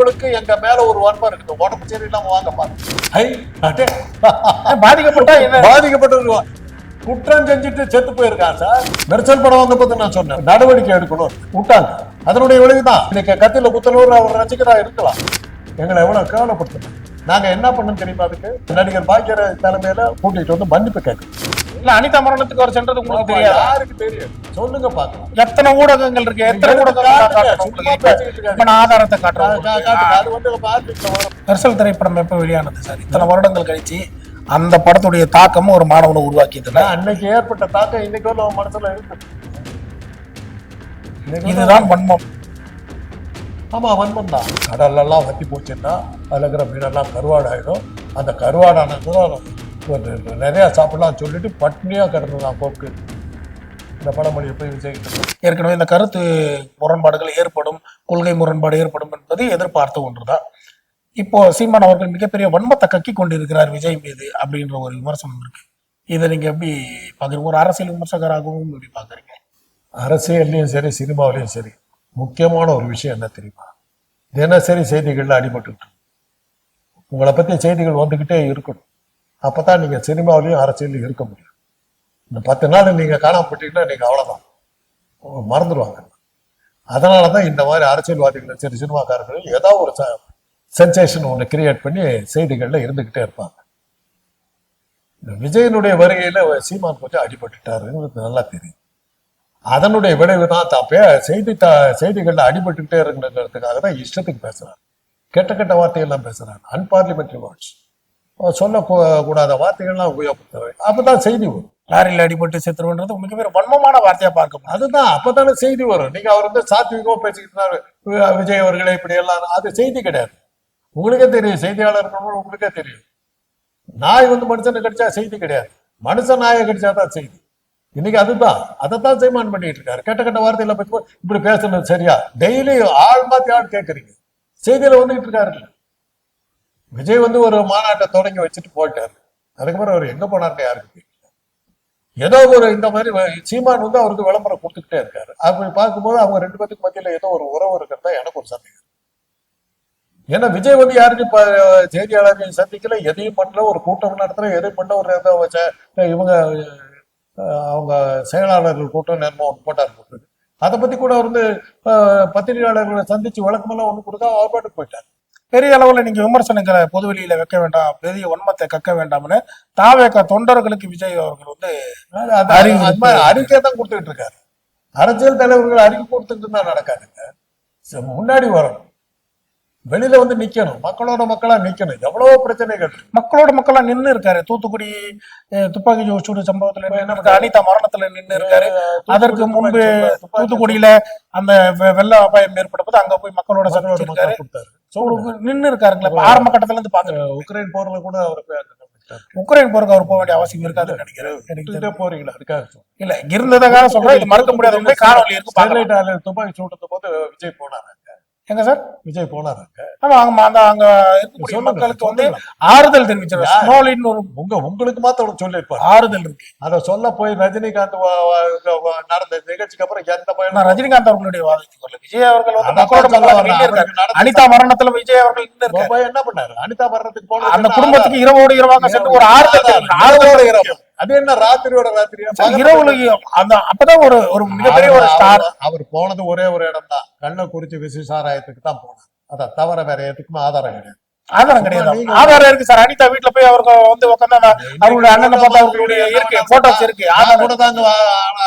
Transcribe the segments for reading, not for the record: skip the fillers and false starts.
உங்களுக்கு எங்க மேல ஒரு வன்மம் இருக்குது, உடம்பு சரியில்லாம வாங்க பாருங்க. பாதிக்கப்பட்டா என்ன? பாதிக்கப்பட்டு குற்றம் செஞ்சுட்டு செத்து போயிருக்கான் சார். மெர்சல் படம் வந்த போது நான் சொன்னேன் நடவடிக்கை எடுக்கணும், விட்டாங்க. அதனுடைய விளைவுதான் இன்னைக்கு கத்தில குத்தலூர் அவர் ரசிகரா இருக்கலாம். எங்களை எவ்வளவு கேவலப்படுத்தணும். நாங்க என்ன பண்ணணும் தெரியுமா? அதுக்கு நடிகர் பாக்கியராஜ் தலைமையில கூட்டிட்டு வந்து மன்னிப்பு கேட்கணும். இல்ல அனிதா மரணத்துக்கு அவர் சென்றது உங்களுக்கு தெரியாது. யாருக்கு தெரியும் சொல்லுங்க பாக்கலாம். எத்தனை ஊடகங்கள் இருக்கு, எத்தனை ஊடகங்கள் ஆதாரத்தை காட்டுறாங்க. மெர்சல் திரைப்படம் எப்ப வெளியானது சார்? இத்தனை வருடங்கள் கழிச்சு அந்த படத்துடைய தாக்கமும் ஒரு மாணவனை உருவாக்கியதுல அன்னைக்கு ஏற்பட்ட தாக்கம் இன்னைக்கு உள்ள மனசுல இருக்கு. இதுதான் வன்மம். ஆமா, வன்மம் தான். கடல் எல்லாம் வத்தி போச்சுன்னா அதுல இருக்கிற மீனெல்லாம் கருவாடாயிடும். அந்த கருவாடானதும் நிறைய சாப்பிடலாம் சொல்லிட்டு பட்னியா கிடந்ததான் போக்கு. இந்த பழமொழியை போய் விஜய்கிட்ட ஏற்கனவே இந்த கருத்து முரண்பாடுகள் ஏற்படும், கொள்கை முரண்பாடு ஏற்படும் என்பது எதிர்பார்த்த ஒன்றுதான். இப்போ சீமான் அவர்கள் மிகப்பெரிய வன்மத்தை கக்கி கொண்டிருக்கிறார் விஜய் மீது அப்படின்ற ஒரு விமர்சனம் இருக்கு. இதை நீங்க எப்படி பாக்குறீங்க? ஒரு அரசியல் விமர்சகராகவும் எப்படி பாக்குறீங்க? அரசியல்லையும் சரி சினிமாவிலையும் சரி முக்கியமான ஒரு விஷயம் என்ன தெரியுமா? தினசரி செய்திகள்ல அடிபட்டு உங்களை பத்தி செய்திகள் வந்துகிட்டே இருக்கணும். அப்பதான் நீங்க சினிமாவிலையும் அரசியலையும் இருக்க முடியும். இந்த 10 நாள் நீங்க காணாம போட்டீங்கன்னா நீங்க அவ்வளவுதான், மறந்துடுவாங்க. அதனாலதான் இந்த மாதிரி அரசியல்வாதிகள் சரி சினிமாக்காரர்கள் ஏதாவது ஒரு சென்சேஷன் ஒன்று கிரியேட் பண்ணி செய்திகள்ல இருந்துகிட்டே இருப்பாங்க. இந்த விஜயனுடைய வருகையில சீமான் கொஞ்சம் அடிபட்டுட்டாருங்கிறது நல்லா தெரியும். அதனுடைய விளைவு தான் செய்திகள்ல அடிபட்டுக்கிட்டே இருக்கிறதுக்காக தான் இஷ்டத்துக்கு பேசுறாரு. கெட்ட கெட்ட வார்த்தைகள்லாம் பேசுறாரு. அன்பார்லிமெண்ட்ரி வேர்ட்ஸ், சொல்லக்கூடாத வார்த்தைகள்லாம் உபயோகப்படுத்துறாரு. அப்பதான் செய்தி வரும். லாரியில் அடிபட்டு செத்துருன்றது மிகப்பெரிய வன்மமான வார்த்தையா பார்க்க. அதுதான் அப்பதானே செய்தி வரும். நீங்க அவர் வந்து சாத்விகமா பேசிக்கிட்டாரு விஜய் அவர்களே இப்படி எல்லாம், அது செய்தி கிடையாது. உங்களுக்கே தெரியும், செய்தியாளர்கள் உங்களுக்கே தெரியும். நாய் வந்து மனுஷனை கடிச்சா செய்தி கிடையாது, மனுஷன் நாயை கடிச்சாதான் செய்தி. இன்னைக்கு அதுதான், அதைத்தான் சீமான் பண்ணிட்டு இருக்காரு. கெட்ட கெட்ட வார்த்தையில பத்தி இப்படி பேசணும் சரியா? டெய்லி ஆள் மாத்தி ஆள் கேட்கறீங்க. செய்தியில வந்துகிட்டு இருக்காரு. விஜய் வந்து ஒரு மாநாட்டை தொடங்கி வச்சுட்டு போயிட்டாரு. அதுக்கப்புறம் அவர் எங்க போனார்னு யாருக்கு தெரியல. ஏதோ ஒரு இந்த மாதிரி சீமான் வந்து அவருக்கு விளம்பரம் கொடுத்துக்கிட்டே இருக்காரு. அப்படி பார்க்கும்போது அவங்க 2 பேத்துக்கு மத்தியில ஏதோ ஒரு உறவு இருக்கிறதா எனக்கு ஒரு சந்தேகம். ஏன்னா விஜய் வந்து யாருக்கும் செய்தியாளர்கள் சந்திக்கல, எதையும் பண்ணல, ஒரு கூட்டம் நடத்துற, எதையும் பண்ண ஒரு இவங்க அவங்க செயலாளர்கள் கூட்டம் நேரமா ஒன்று போட்டார் போட்டு அதை பத்தி கூட வந்து பத்திரிகையாளர்களை சந்திச்சு வழக்கமெல்லாம் ஒண்ணு கொடுத்தா அவர் பாட்டுக்கு போயிட்டார். பெரிய அளவுல நீங்க விமர்சனங்களை பொதுவெளியில வைக்க வேண்டாம், பெரிய வன்மத்தை கக்க வேண்டாம்னு தாவேக தொண்டர்களுக்கு விஜய் அவர்கள் வந்து அறிக்கை தான் கொடுத்துக்கிட்டு இருக்காரு. அரசியல் தலைவர்கள் அறிக்கை கொடுத்துட்டு தான் நடக்காதுங்க. முன்னாடி வரணும், வெளியில வந்து நிக்கணும், மக்களோட மக்களா நிக்கணும். எவ்வளவோ பிரச்சனைகள் மக்களோட மக்களா நின்று இருக்காரு. தூத்துக்குடி துப்பாக்கி சூடு சம்பவத்துல அனிதா மரணத்துல நின்று இருக்காரு. அதற்கு முன்பு தூத்துக்குடியில அந்த வெள்ள அபாயம் ஏற்பட்டபோது அங்க போய் மக்களோட சந்திச்சிருக்காரு, நின்று இருக்காருங்களா. ஆரம்ப கட்டத்துல இருந்து பாக்குறேன். உக்ரைன் போர்ல கூட அவர் உக்ரைன் போருக்கு அவர் போக வேண்டிய அவசியம் இருக்காதுன்னு நினைக்கிறேன். போறீங்களா? அதுக்காக இல்ல இருந்ததாக சொல்றேன், இது மறக்க முடியாத காணொலி இருக்கு. துப்பாக்கி சூட்டத்த போது விஜய் போனாரு. எங்க சார் விஜய் போனாரு? ஆமா, அங்க இருக்கக்கூடிய மக்களுக்கு வந்து ஆறுதல் தெரிவிச்சாரு. உங்களுக்கு மாத்த சொல்லிருப்பாரு, ஆறுதல் இருக்கு. அத சொல்ல போய் ரஜினிகாந்த் நடந்த நிகழ்ச்சிக்கு அப்புறம் எந்த பையன் ரஜினிகாந்த் அவர்களுடைய வாதத்துக்கு வரல. விஜய் அவர்கள் அனிதா மரணத்துல விஜய் அவர்கள் என்ன பண்ணாரு? அனிதா மரணத்துக்கு போன அந்த குடும்பத்துக்கு இரவோடு இரவாக சென்று ஒரு ஆறுதலோட இரவு. அது என்ன ராத்திரியோட ராத்திரியா? இரவுல அந்த அப்பதான் ஒரு மிகப்பெரிய ஒரு ஸ்டார். அவர் போனது ஒரே ஒரு இடம் தான், கள்ளக்குறிச்சி விசாராயத்துக்கு தான் போனார். அதான் தவிர வேற எதுக்குமே ஆதாரம் கிடையாது. ஆதாரம் கிடையாது. ஆதாரம் இருக்கு சார். அனிதா வீட்டுல போய் அவருக்கு வந்து உட்காந்து அவருடைய அண்ணனை பார்த்தா அவர்களுடைய இருக்கு, போட்டோஸ் இருக்கு. ஆதாரம் கூட தாங்க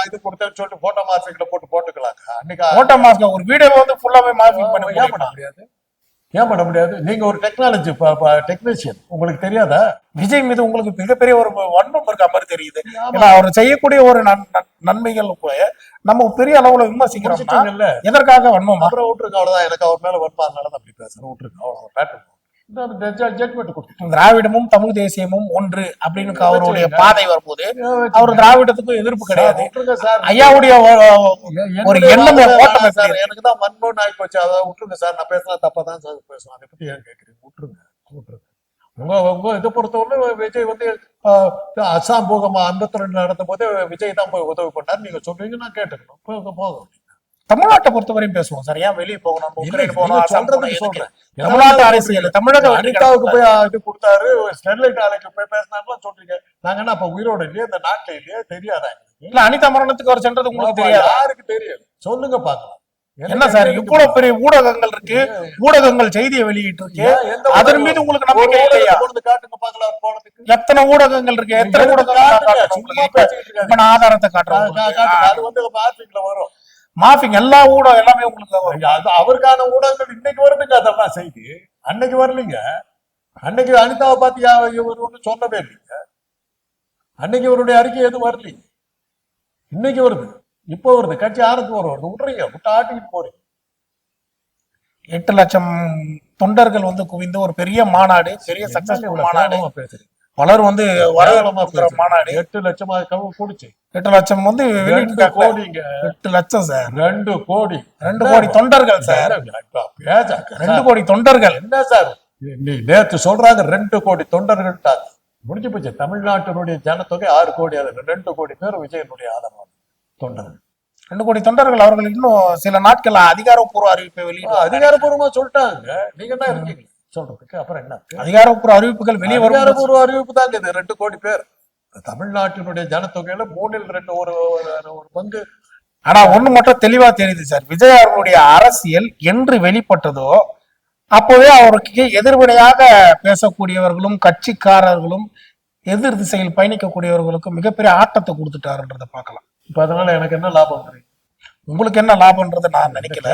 இது கொடுத்தேன்னு சொல்லிட்டு போட்டோ மாஸ்க்ல போட்டுக்கலாங்க. அன்னைக்கு போட்டோ மாஸ்க் ஒரு வீடியோ வந்து ஃபுல்லாவே மார்க்கிங் பண்ண முடியாது. ஏன் பண்ண முடியாது? நீங்க ஒரு டெக்னாலஜி டெக்னீஷியன், உங்களுக்கு தெரியாதா? விஜய் மீது உங்களுக்கு மிகப்பெரிய ஒரு வன்மம் இருக்க மாதிரி தெரியுது. ஏன்னா அவர் செய்யக்கூடிய ஒரு நன்மைகள் போய் நம்ம பெரிய அளவுல விமர்சிக்கிறோம். எதற்காக வன்மம்? அப்புறம் விட்டுருக்கு, அவ்வளவுதான். எனக்கு அவர் மேல வன்மம், அதனால அப்படி பேசுறேன், விட்டுருக்கு, அவ்வளவு பேட்டர்ன். திராவிடமும் தமிழ் தேசியமும் ஒன்று அப்படின்னு அவருடைய பாதை வரும்போது அவர் திராவிடத்துக்கும் எதிர்ப்பு கிடையாது. ஐயாவுடைய ஒரு எண்ணம் எனக்குதான் மண்போன் ஆகி போச்சு. அதாவது விட்டுருங்க சார், நான் பேசினா தப்பாதான் சார் பேசுவேன். அதை பத்தி ஏன் கேட்குறீங்க? விட்டுருங்க. உங்க இதை பொறுத்தவரை விஜய் வந்து அஸ்ஸாம் பூகம்பம் 52 நடத்தும் போது விஜய் தான் போய் உதவி பண்ணாரு. நீங்க சொல்றீங்க, நான் கேட்டுக்கணும். போக தமிழ்நாட்டை பொறுத்தவரையும் பேசுவோம் சார். ஏன் வெளியே போகணும், இல்ல, உக்ரைன் போகணும், நீங்க அசாம் போகணும், சொல்றதுக்கு எதுக்கு? சொல்றேன். தமிழ்நாட்டு அரசியல் தமிழக வெற்றி அனிதாவுக்கு கழகம் போய் இது கொடுத்தாரு, ஸ்டெர்லைட் ஆலைக்கு போய் பேசினாருலாம் சொல்றீங்க. நாங்க என்ன அப்ப உயிரோட இல்லையே, இந்த நாட்டுல இல்லையே, தெரியாதா எங்களுக்கு? இல்ல, அனிதா மரணத்துக்கு அவர் சென்றது உங்களுக்கு ஆமா, தெரியாது. யாருக்கு தெரியும் சொல்லுங்க பாக்கலாம். என்ன சார் இவ்வளவு பெரிய ஊடகங்கள் இருக்கு, ஊடகங்கள் செய்தியை வெளியிட்டு இருக்கு, அதன் மீது உங்களுக்கு நம்பிக்கை இல்லையா? காட்டுங்க பாக்கலாம் அவர் போனதுக்கு. எத்தனை ஊடகங்கள் இருக்கு, எத்தனை ஊடகங்கள் காட்டணும் உங்களுக்கு? இப்ப நான் ஆதாரத்தை காட்டுறேன். அது வந்து மார்பிங்ல வரும். மாஃபிங் எல்லா ஊடகம் எல்லாமே உங்களுக்கு வரும். அது அவருக்கான ஊடகங்கள் இன்னைக்கு வருதுங்க, அதெல்லாம் செய்தி. அன்னைக்கு வரலீங்க. அன்னைக்கு அனிதாவை பார்த்து இவர் ஒன்றும் சொல்லவே இல்லைங்க. அன்னைக்கு இவருடைய அறிக்கை எதுவும் வரலீங்க. இன்னைக்கு வருது, இப்போ வருது. கட்சி ஆரம்பிச்சு வருது, விட்டுறீங்க, விட்டு ஆட்டிக்கிட்டு போறீங்க. 8 லட்சம் தொண்டர்கள் வந்து குவிந்து ஒரு பெரிய மாநாடு, பெரிய சக்சஸ்ஃபுல் மாநாடு, பேசுறீங்க. பலர் வந்து வரவேற்கிற மாநாடு. 8 லட்சமா கூடிச்சு. 8 லட்சம் வந்து 2 கோடிங்க. 8 லட்சம் சார், 2 கோடி. 2 கோடி தொண்டர்கள் சார், 2 கோடி தொண்டர்கள். என்ன சார் நீ நேத்து சொல்றாங்க 2 கோடி தொண்டர்கள். முடிஞ்சு போச்சு. தமிழ்நாட்டினுடைய ஜனத்தொகை 6 கோடி. அது 2 கோடி பேர் விஜயனுடைய ஆதரவு தொண்டர்கள். 2 கோடி தொண்டர்கள். அவர்கள் இன்னும் சில நாட்கள் அதிகாரப்பூர்வ அறிவிப்பை வெளியிட அதிகாரப்பூர்வமா சொல்லிட்டாங்க. நீங்க தான் இருக்கீங்க சொல்றதுக்கு. அப்புறம் என்ன அதிகாரப்பூர்வ அறிவிப்புகள் வெளியே வரும்? அதிகாரப்பூர்வ அறிவிப்பு தாங்க இது. 2 கோடி பேர் தமிழ்நாட்டினுடைய ஜனத்தொகையில 3/2 ஒரு பங்கு. ஆனா ஒண்ணு மட்டும் தெளிவா தெரியுது சார், விஜய் அவர்களுடைய அரசியல் என்று வெளிப்பட்டதோ அப்பவே அவருக்கு எதிர்வினையாக பேசக்கூடியவர்களும் கட்சிக்காரர்களும் எதிர் திசையில் பயணிக்கக்கூடியவர்களுக்கும் மிகப்பெரிய ஆட்டத்தை கொடுத்துட்டாருன்றதை பார்க்கலாம். இப்ப அதனால எனக்கு என்ன லாபம்? உங்களுக்கு என்ன லாபம்ன்றதை நான் நினைக்கல.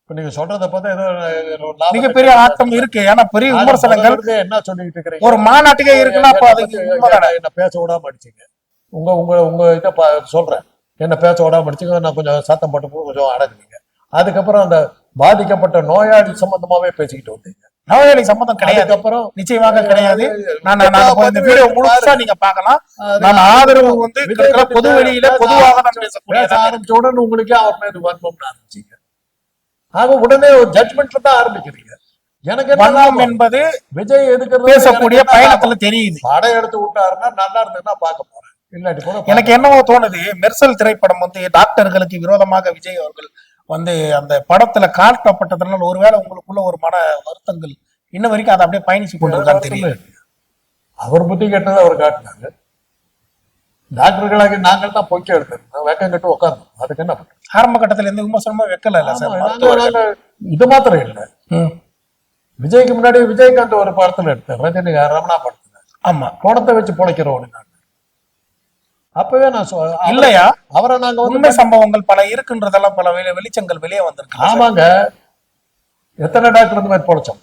இப்ப நீங்க சொல்றத பார்த்தா ஏதோ மிகப்பெரிய ஆட்டம் இருக்கு. ஏன்னா பெரிய விமர்சனங்கள் என்ன சொல்லிட்டு இருக்கிறீங்க? ஒரு மாநாட்டுக்கே இருக்குன்னா அப்ப அதுக்கு என்ன பேச விடாம அடிச்சீங்க. உங்க உங்க உங்க இதை சொல்றேன், என்ன பேச விடாம அடிச்சுங்க. நான் கொஞ்சம் சத்தம் போட்டு கொஞ்சம் அடங்குனீங்க. அதுக்கப்புறம் அந்த பாதிக்கப்பட்ட நோயாளி சம்பந்தமாவே பேசிக்கிட்டு வந்தீங்க. நோயாளி சம்பந்தம் கிடையாது, அப்புறம் நிச்சயமாக கிடையாது. நான் இந்த வீடியோ முழுசா நீங்க பார்க்கலாம். நான் ஆதரவு வந்து பொது வெளியில பொதுவாக நான் பேசக்கூடிய ஆரம்பிச்ச உடனே உங்களுக்கே அவர் மீது வன்மம்னு ஆரம்பிச்சீங்க. ஆக உடனே ஒரு ஜட்மெண்ட்ல தான் ஆரம்பிக்கிறீங்க. எனக்கு வன்மம் என்பது விஜய் எதுக்கு பேசக்கூடிய பயணத்துல தெரியுது. படம் எடுத்து விட்டாருன்னா நல்லா இருந்ததுன்னா பார்க்க போறேன், இல்லாட்டி கூட எனக்கு என்னவோ தோணுது, மெர்சல் திரைப்படம் வந்து டாக்டர்களுக்கு விரோதமாக விஜய் அவர்கள் வந்து அந்த படத்துல காட்டப்பட்டதுனால ஒருவேளை உங்களுக்குள்ள ஒரு மன வருத்தங்கள் இன்ன வரைக்கும் அதை அப்படியே பயணிச்சு கொண்டிருக்கான்னு தெரியும். அவர் புத்தி கேட்டதை அவர் காட்டினாங்க. டாக்டர்களாக நாங்கள் தான் பொய்க்க எடுத்தோம், வெக்கம் கட்டு உட்காந்தோம். அதுக்கு என்ன பண்றது? ஆரம்ப கட்டத்துல எந்த விமர்சனமும் வைக்கல சார். இது மாத்திரம் இல்லை, விஜய்க்கு முன்னாடி விஜயகாந்த் ஒரு படத்துல எடுத்தார், ரஜினி ரமணா படத்துல. ஆமா, பணத்தை வச்சு பொழைக்கிறோம். அப்பவே நான் இல்லையா, அவரை நாங்க உண்மை சம்பவங்கள் பல இருக்குன்றதெல்லாம் பல வெளிச்சங்கள் வெளியே வந்திருக்கு. ஆமாங்க, எத்தனை டாக்டர் இந்த மாதிரி பொழைச்சோம்.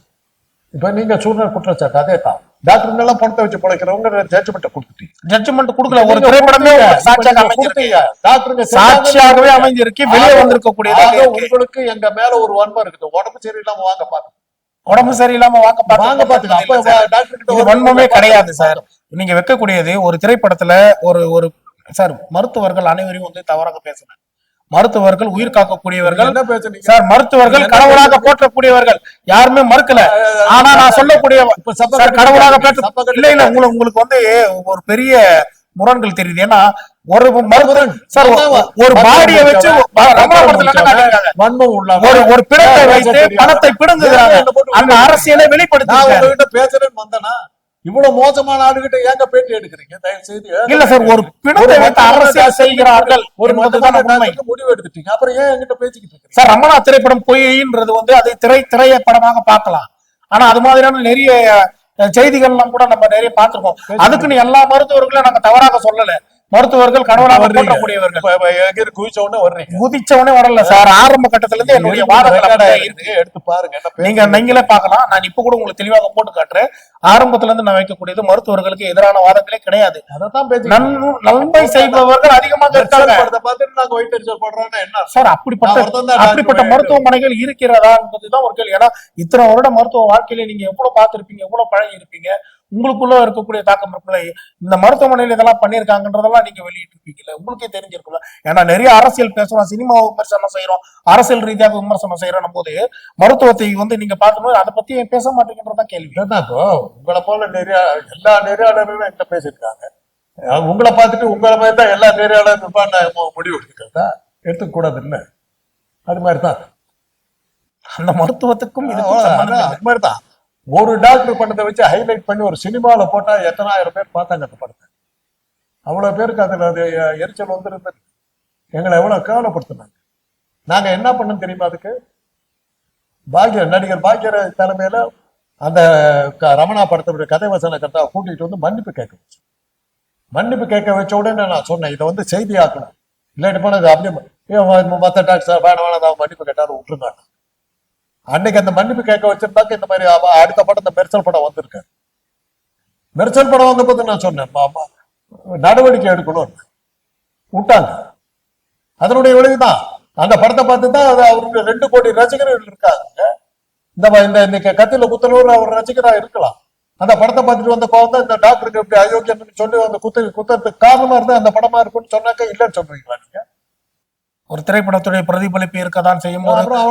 இப்ப நீங்க சூழ்நிலை குற்றச்சாட்டு அதே தான். டாக்டர் எல்லாம் பணத்தை வச்சு பொழைக்கிறவங்க ஜட்ஜ்மெண்ட் கொடுத்துட்டீங்க. ஜட்ஜ்மெண்ட் கொடுக்கல, ஒரு திரைப்படமே சாட்சியாக அமைஞ்சிருக்கு. டாக்டருங்க சாட்சியாகவே அமைஞ்சிருக்கு, வெளியே வந்திருக்கக்கூடியதாக. உங்களுக்கு எங்க மேல ஒரு வன்மம் இருக்குது. உடம்பு சரியில்லாம வாங்க பாருங்க, உடம்பு சரியில்லாம வாங்க பாத்துக்க. இது வன்மமே கிடையாது சார். நீங்க வைக்கக்கூடியது ஒரு திரைப்படத்துல ஒரு சார், மருத்துவர்கள் அனைவரையும் வந்து தவறாக பேசுறேன். மருத்துவர்கள் உயிர் காக்கக்கூடியவர்கள் என்ன பேசுறீங்க சார், மருத்துவர்கள் கடவுளாக போற்றக்கூடியவர்கள், யாருமே மறுக்கல. ஆனா நான் சொல்லக்கூடிய கடவுளாக போற்ற இல்ல உங்களுக்கு வந்து ஒரு பெரிய முரண்கள் தெரியுது. ஏன்னா ஒரு மருத்துவன் சார் ஒரு பாடியை வச்சு ஒரு பிணத்தை வைத்து பணத்தை பிடுங்குகிறாங்க. அந்த அரசியலை வெளிப்படுத்த பேசுறேன்னு வந்தனா இவ்வளவு மோசமான ஆளுகிட்ட ஏங்க பேட்டி எடுக்கிறீங்க? தயவு செய்து இல்ல சார், ஒரு பிணத்தை வைத்து அரசியல் செய்கிறார்கள் ஒரு முடிவு எடுத்துட்டீங்க, அப்புறம் ஏன் என்கிட்ட பேசிக்கிட்டு இருக்கீங்க? சார், ரமணா திரைப்படம் பொய்ன்றது வந்து அதை திரைப்படமாக பார்க்கலாம். ஆனா அது மாதிரியான நிறைய செய்திகள் எல்லாம் கூட நம்ம நிறைய பார்த்திருக்கோம். அதுக்குன்னு எல்லா மருத்துவர்களும் நாங்க தவறாக சொல்லல. மருத்துவர்கள் கடவுளாக போற்றக்கூடியவர்கள். குதிச்சவனே வரல சார். ஆரம்ப கட்டத்துல இருந்து என்னுடைய வாதங்களை எடுத்து பாருங்க, நீங்களே பார்க்கலாம். நான் இப்ப கூட உங்களுக்கு தெளிவாக போட்டு காட்டுறேன். ஆரம்பத்துல இருந்து நான் வைக்கக்கூடியது மருத்துவர்களுக்கு எதிரான வாதங்களே கிடையாது. நன்மை செய்பவர்கள் அதிகமாக இருக்காங்க சார். அப்படிப்பட்ட மருத்துவமனைகள் இருக்கிறதா என்பதுதான் ஒரு கேள்வி. ஏன்னா இத்தனை வருட மருத்துவ வாழ்க்கையில நீங்க எவ்வளவு பார்த்திருப்பீங்க, எவ்வளவு பழகி இருப்பீங்க, உங்களுக்குள்ள இருக்கக்கூடிய தாக்கம் இருக்குல்ல. இந்த மருத்துவமனையில இதெல்லாம் பண்ணியிருக்காங்கன்றதெல்லாம் நீங்க வெளியிட்டு இருப்பீங்கல்ல, உங்களுக்கே தெரிஞ்சிருக்குல்ல. ஏன்னா நிறைய அரசியல் பேசுறோம், சினிமா விமர்சனம் செய்யறோம், அரசியல் ரீதியாக விமர்சனம் செய்யறோம் போது மருத்துவத்தை வந்து நீங்க பார்க்கணும், அதை பத்தி பேச மாட்டேங்கிறதான் கேள்வி. உங்களை போல நிறைய எல்லா நெறியாளர்களும் என்கிட்ட பேசியிருக்காங்க. உங்களை பார்த்துட்டு உங்களை மாதிரி தான் எல்லா நெறியாளரும் முடிவு எடுத்துக்கிறதா எடுத்துக்க கூடாது. இல்ல அது மாதிரி தான். அந்த மருத்துவத்துக்கும் இதுக்கும் சம்பந்தம் இல்லை. அது மாதிரி தான். ஒரு டாக்டர் பண்ணதை வச்சு ஹைலைட் பண்ணி ஒரு சினிமாவில போட்டா எத்தனாயிரம் பேர் பார்த்தாங்க அந்த படத்தை. அவ்வளவு பேருக்கு அதுல அது எரிச்சல் வந்துருந்தது. எங்களை எவ்வளவு கேவலப்படுத்தினாங்க. நாங்க என்ன பண்ணோம் தெரியுமா? அதுக்கு நடிகர் பாக்யராஜ் தலைமையில அந்த ரமணா படத்தினுடைய கதை வசன கர்த்தாவை கூட்டிட்டு வந்து மன்னிப்பு கேட்க வச்சு. மன்னிப்பு கேட்க வச்ச உடனே நான் சொன்னேன், இதை வந்து செய்தி ஆக்கணும். இல்லாட்டி போனது அப்படியே மற்ற டாக்டர் வேணாம் மன்னிப்பு கேட்டாரு விட்டுருங்க. அன்னைக்கு அந்த மன்னிப்பு கேட்க வச்சிருந்தாக்க இந்த மாதிரி அடுத்த படம் இந்த மெர்சல் படம் வந்திருக்கு. மெர்சல் படம் வந்த போது நான் சொன்னேன் நடவடிக்கை எடுக்கணும் விட்டாங்க. அதனுடைய விளைவுதான் அந்த படத்தை பார்த்து தான் அவருக்கு 2 கோடி ரசிகர்கள் இருக்காங்க. இந்த இன்னைக்கு கத்தில குத்தலூர் அவர் ரசிகரா இருக்கலாம். அந்த படத்தை பார்த்துட்டு வந்த கோவம் தான் இந்த டாக்டருக்கு இப்படி அயோக்கியன்னு சொல்லி அந்த குத்தத்துக்கு காரணமா இருந்தா அந்த படமா இருக்குன்னு சொன்னாக்க இல்லைன்னு சொல்றீங்களா நீங்க? ஒரு திரைப்படத்துடைய பிரதிபலிப்பு இருக்கதான் செய்யும்,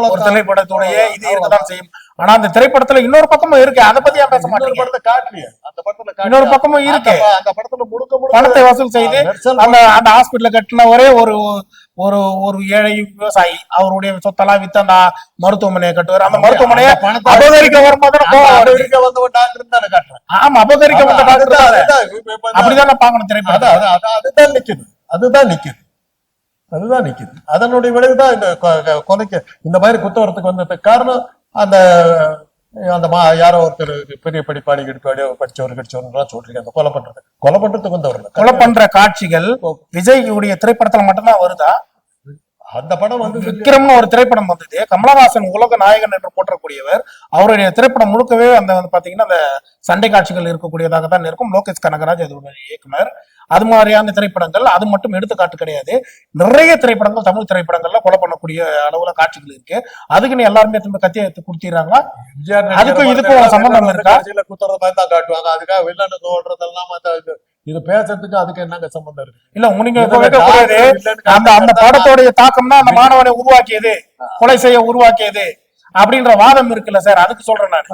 ஒரு திரைப்படத்துடைய இது இருக்கதான் செய்யும். ஆனா அந்த திரைப்படத்துல இன்னொரு பக்கமும் இருக்கு, அதை பத்தி ஏன் பேச மாட்டேங்க? படத்தை காட்டலையே, அந்த படத்துல இன்னொரு பக்கமும் இருக்கு. அந்த படத்துல முழுக்க பணத்தை வசூல் செய்து அந்த அந்த ஹாஸ்பிட்டல கட்டின ஒரே ஒரு ஒரு ஒரு ஏழை விவசாயி அவருடைய சொத்தெல்லாம் வித்து அந்த மருத்துவமனையை கட்டுவார். அந்த மருத்துவமனையை அபகரிக்க வரும்போது ஆமா அபகரிக்க வந்த டாக்டர் அப்படிதான் பாக்கணும் திரைப்படம். அதுதான் நிக்குது, அதுதான் நிக்குது, அதுதான் நிக்குது. அதனுடைய விளைவுதான் இந்த கொலைக்கு இந்த மாதிரி குத்தவரத்துக்கு வந்ததுக்கு காரணம். அந்த அந்த யாரோ ஒருத்தர் பெரிய படிப்பாளி படிச்சவர் சொல்றீங்க. அந்த கொலை பண்றதுக்கு வந்தவர்கள் கொலை பண்ற காட்சிகள் விஜய்யுடைய திரைப்படத்துல மட்டும்தான் வருதா? அந்த படம் வந்து விக்ரம்னு ஒரு திரைப்படம் வந்தது. கமலஹாசன் உலக நாயகன் என்று போற்றக்கூடியவர். அவருடைய திரைப்படம் முழுக்கவே அந்த பாத்தீங்கன்னா அந்த சண்டை காட்சிகள் இருக்கக்கூடியதாக தான் இருக்கும். லோகேஷ் கனகராஜ் அதோட இயக்குனர். அது மாதிரியான திரைப்படங்கள் அது மட்டும் எடுத்துக்காட்டு கிடையாது. நிறைய திரைப்படங்கள் தமிழ் திரைப்படங்கள்ல கொலை பண்ணக்கூடிய அளவுல காட்சிகள் இருக்கு. அதுக்கு நீ எல்லாருமே திரும்ப கத்தியை எடுத்து கொடுத்திடுறாங்களா? அதுக்கும் இதுக்கும் சம்பந்தம் இருக்கா? குத்துறத மாதிரி தான் காட்டுவாங்க. அதுக்காக வில்லனு தோன்றதெல்லாம் இது பேசுறதுக்கு அதுக்கு என்னங்க சம்பந்தம் இருக்கு? இல்ல நீங்க அந்த அந்த படத்தோடைய தாக்கம் தான் அந்த மாணவனை உருவாக்கியது, கொலை செய்ய உருவாக்கியது அப்படின்ற வாதம் இருக்குல்ல சார், அதுக்கு சொல்றேன் நான்.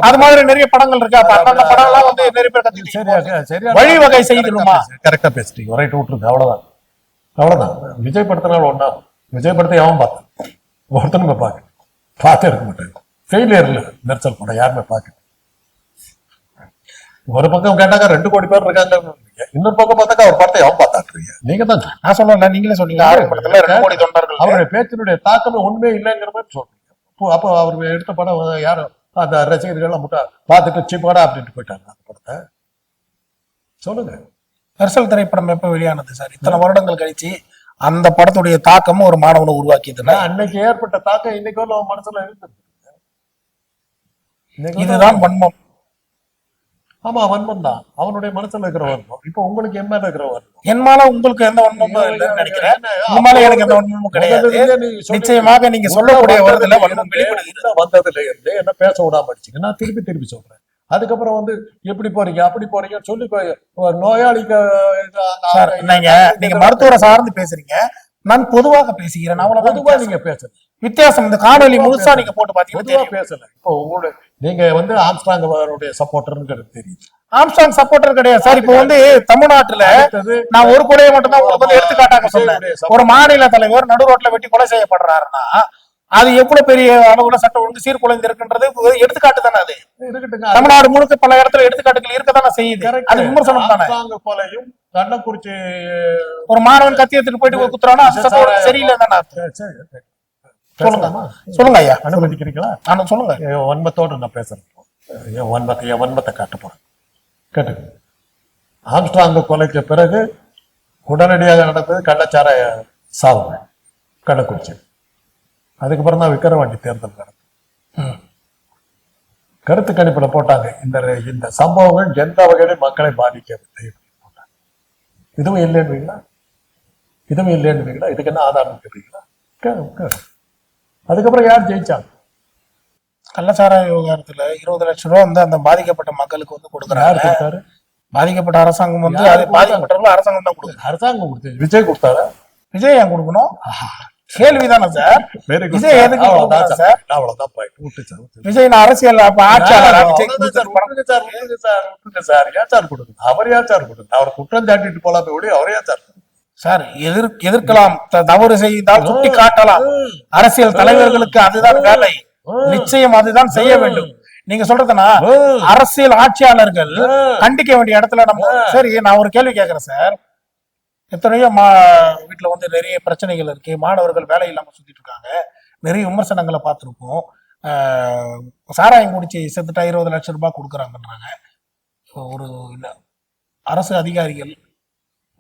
அது மாதிரி நிறைய படங்கள் இருக்கு. அந்த படம் எல்லாம் வந்து நிறைய பேர் கத்துக்கிட்டு வழிவகை செய்திடுமா? கரெக்டா பேசிட்டீங்க, ரைட் விட்டுருங்க. அவ்வளவுதான், அவ்வளவுதான். விஜய் படத்தினால ஒண்ணா விஜய் படத்தை எவன் பார்த்தேன்? ஒருத்தனுமே பார்த்தே இருக்க மாட்டேன். ஃபெயிலியர் இல்ல மெர்சல் படம் யாருமே பார்க்க. ஒரு பக்கம் கேட்டாக்க 2 கோடி பேர் இருக்காங்க, இன்னொரு பக்கம் பார்த்தாக்கா அவர் படத்தை எவன் பார்த்தாட்டுறீங்க? நீங்க தான். நான் சொல்லல, நீங்களே சொன்னீங்க 6 படத்துல 2 கோடி தொண்டர்கள். அவருடைய பேச்சினுடைய தாக்கமே ஒண்ணுமே இல்லைங்கிற மாதிரி சொல்றீங்க. அப்போ அவர் எடுத்த படம் யாரும் அந்த ரசிகர்கள் முட்டா பார்த்துட்டு சீப்பாடா அப்படின்ட்டு போயிட்டாங்க. அந்த படத்தை சொல்லுங்க. மெர்சல் திரைப்படம் எப்ப வெளியானது சார்? இத்தனை வருடங்கள் கழிச்சு அந்த படத்துடைய தாக்கமும் ஒரு மாணவனை உருவாக்கியதுன்னா அன்னைக்கு ஏற்பட்ட தாக்கம் இன்னைக்கு அவன் மனசுல இருக்கு. இதுதான் வன்மம். ஆமா, வன்மம் தான் அவனுடைய மனசுல இருக்கிற வன்மம். இப்ப உங்களுக்கு என் மேல இருக்கிற வன்மம். என் மேல உங்களுக்கு எந்த வன்மமும் இல்லைன்னு நினைக்கிறேன். உங்க மேல எனக்கு எந்த வன்மமும் கிடையாது. நிச்சயமாக நீங்க சொல்லக்கூடிய வருதுல வன்மம் வந்ததுல இருந்து என்ன பேச விடாம அடிச்சுங்க. நான் திருப்பி சொல்றேன். அதுக்கப்புறம் வந்து எப்படி போறீங்க அப்படி போறீங்கன்னு சொல்லி நோயாளிக்கு நீங்க மருத்துவரை சார்ந்து பேசுறீங்க, நான் பொதுவாக பேசுகிறேன். அவ்வளவுதான் நீங்க பேசுறீங்க. வித்தியாசம் இந்த காணொலி முழுசா நீங்க போட்டு பாத்தீங்கன்னா பேசல. இப்போ உங்களுடைய நீங்க வந்து ஆம்ஸ்ட்ராங் சப்போர்டர்ங்கிறது தெரியும். ஆம்ஸ்ட்ராங் சப்போர்ட்டர் கிடையாது சார். இப்போ வந்து தமிழ்நாட்டுல நான் ஒரு கொலையை மட்டும் தான் எடுத்துக்காட்டாக சொன்னேன். ஒரு மாநில தலைவர் நடு ரோட்ல வெட்டி கொலை செய்யப்படுறாருன்னா அது எவ்வளவு பெரிய அளவுல சட்டம் ஒழுங்கு சீர்குலைந்து இருக்குன்றது எடுத்துக்காட்டு தானே. அது தமிழ்நாடு முழுக்க பல இடத்துல எடுத்துக்காட்டுகள் இருக்கதானே செய்யுது. அது விமர்சனம் தானே. கொலையும் கள்ளக்குறிச்சி ஒரு மாணவன் கத்தி எடுத்துட்டு போயிட்டு குத்துறானா அது சட்டம் சரியில்லை தானே. சொல்லுங்க ஐயா, அனுமதிக்கிறீங்களா? ஆனா சொல்லுங்க. வன்மத்தோடு நான் பேசுறேன். வன்மத்தை காட்ட போறேன். கேட்டு ஆம்ஸ்ட்ராங் கொலைக்கு பிறகு உடனடியாக நடந்தது கள்ளச்சாராய சாவு கள்ளக்குறிச்சி. அதுக்கப்புறம் தான் விக்கிரவாண்டி தேர்தல் நடந்தது. கருத்து கணிப்புல போட்டாங்க இந்த சம்பவங்கள் எந்த வகையிலும் மக்களை பாதிக்கவில்லை போட்டாங்க. இதுவும் இல்லைன்றீங்களா? இதுவும் இல்லைன்றீங்களா? இதுக்கு என்ன ஆதாரம் கேட்குறீங்களா? அதுக்கப்புறம் யார் ஜெயிச்சாங்க? கள்ளச்சாராய விவகாரத்துல 20 லட்சம் ரூபாய் வந்து அந்த பாதிக்கப்பட்ட மக்களுக்கு வந்து கொடுக்குறாரு. பாதிக்கப்பட்ட அரசாங்கம் வந்து அது பாதிக்கப்பட்டவர்கள் அரசாங்கம் தான் கொடுக்குது. அரசாங்கம் கொடுத்து விஜய் கொடுத்தாரு. விஜய் ஏன் கொடுக்கணும்? கேள்விதானே சார். விஜய் எதுக்கு சார்? அவ்வளவுதான். விஜய் அரசியல் ஆட்சியாளர். சார் ஏன் சார் கொடுக்கணும்? அவர் ஏன் சார் கொடுக்கணும்? அவர் குற்றம் சாட்டிட்டு போலாமே ஒளி அவர் ஏன் சார்? சார் எதிர்க்கலாம், தவறு செய்தால் சுட்டி காட்டலாம். அரசியல் தலைவர்களுக்கு அதுதான் வேலை, நிச்சயம் அதுதான் செய்ய வேண்டும். நீங்க சொல்றதுன்னா அரசியல் ஆட்சியாளர்கள் கண்டிக்க வேண்டிய இடத்துல நம்ம சரி. நான் ஒரு கேள்வி கேட்கிறேன் சார். எத்தனையோ வீட்டுல வந்து நிறைய பிரச்சனைகள் இருக்கு, மாணவர்கள் வேலை இல்லாம சுத்திட்டு இருக்காங்க, நிறைய விமர்சனங்களை பார்த்திருப்போம். சாராயம் குடிச்சு செத்துட்டா 20 லட்சம் ரூபாய் கொடுக்குறாங்கன்றாங்க. ஒரு அரசு அதிகாரிகள்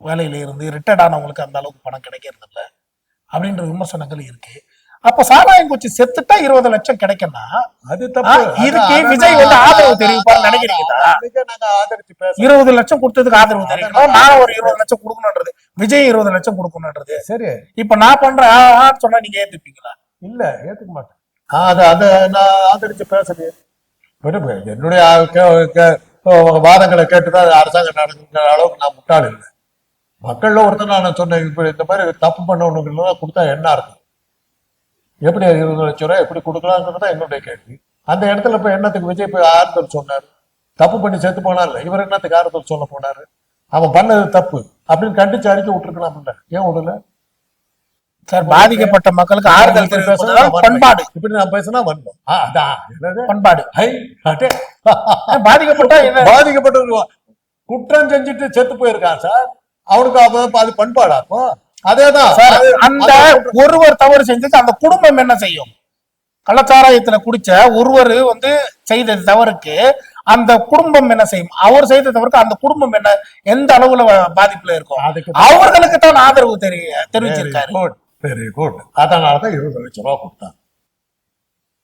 வேலையில இருந்து ரிட்டையர்ட் ஆனவங்களுக்கு அந்த அளவுக்கு பணம் கிடைக்கிறது இல்லை அப்படின்ற விமர்சனங்கள் இருக்கு. அப்ப சாராயம் குச்சி செத்துட்டா 20 லட்சம் கிடைக்கும்னா அது தப்பு. இதுக்கு விஜய் வந்து ஆதரவு தெரிவிப்பான்னு நினைக்கிறீங்களா? 20 லட்சம் கொடுத்ததுக்கு ஆதரவு தெரிவிக்கணும், நான் ஒரு 20 லட்சம் கொடுக்கணும்ன்றது, விஜய் 20 லட்சம் கொடுக்கணும்ன்றது. சரி, இப்ப நான் பண்றேன் சொன்னா நீங்க ஏத்துப்பீங்களா? இல்ல, ஏத்துக்க மாட்டேன். அத நான் ஆதரிச்சு பேசுறேன். என்னுடைய வாதங்களை கேட்டுதான் அரசாங்கம் நடக்கிற அளவுக்கு நான் முட்டாள் இல்லை. மக்கள்ல ஒருத்தர் நான் சொன்னேன், இப்ப இந்த மாதிரி தப்பு பண்ணவனுக்கு கொடுத்தா என்ன இருக்கும், எப்படி 20 லட்சம் ரூபாய் எப்படி கொடுக்கலாங்கிறதா என்னுடைய கேள்வி. அந்த இடத்துல இப்ப என்னத்துக்கு விஜய் போய் ஆறுதல் சொன்னாரு? தப்பு பண்ணி செத்து போனா இல்ல, இவர் என்னத்துக்கு ஆறுதல் சொல்ல போனாரு? அவன் பண்ணது தப்பு அப்படின்னு கண்டிச்சு அறிக்கை விட்டுருக்கலாம் இல்ல, ஏன் விடல? சார், பாதிக்கப்பட்ட மக்களுக்கு ஆறுதல் பண்பாடு. இப்படி நான் பேசினா வந்தோம். அதான் பண்பாடு. பாதிக்கப்பட்ட குற்றம் செஞ்சுட்டு செத்து போயிருக்கான் சார், அவனுக்கு அது பண்பாடா? அப்போ அதேதான். அந்த ஒருவர் தவறு செஞ்சது அந்த குடும்பம் என்ன செய்யும்? கள்ளச்சாராயத்துல குடிச்ச ஒருவர் வந்து செய்த தவறுக்கு அந்த குடும்பம் என்ன செய்யும்? அவர் செய்த தவறுக்கு அந்த குடும்பம் என்ன, எந்த அளவுல பாதிப்புல இருக்கும்? அவர்களுக்கு தான் ஆதரவு தெரிவிச்சிருக்காரு. Very good. அதனாலதான் 20 லட்சம் ரூபாய் கொடுத்தாங்க.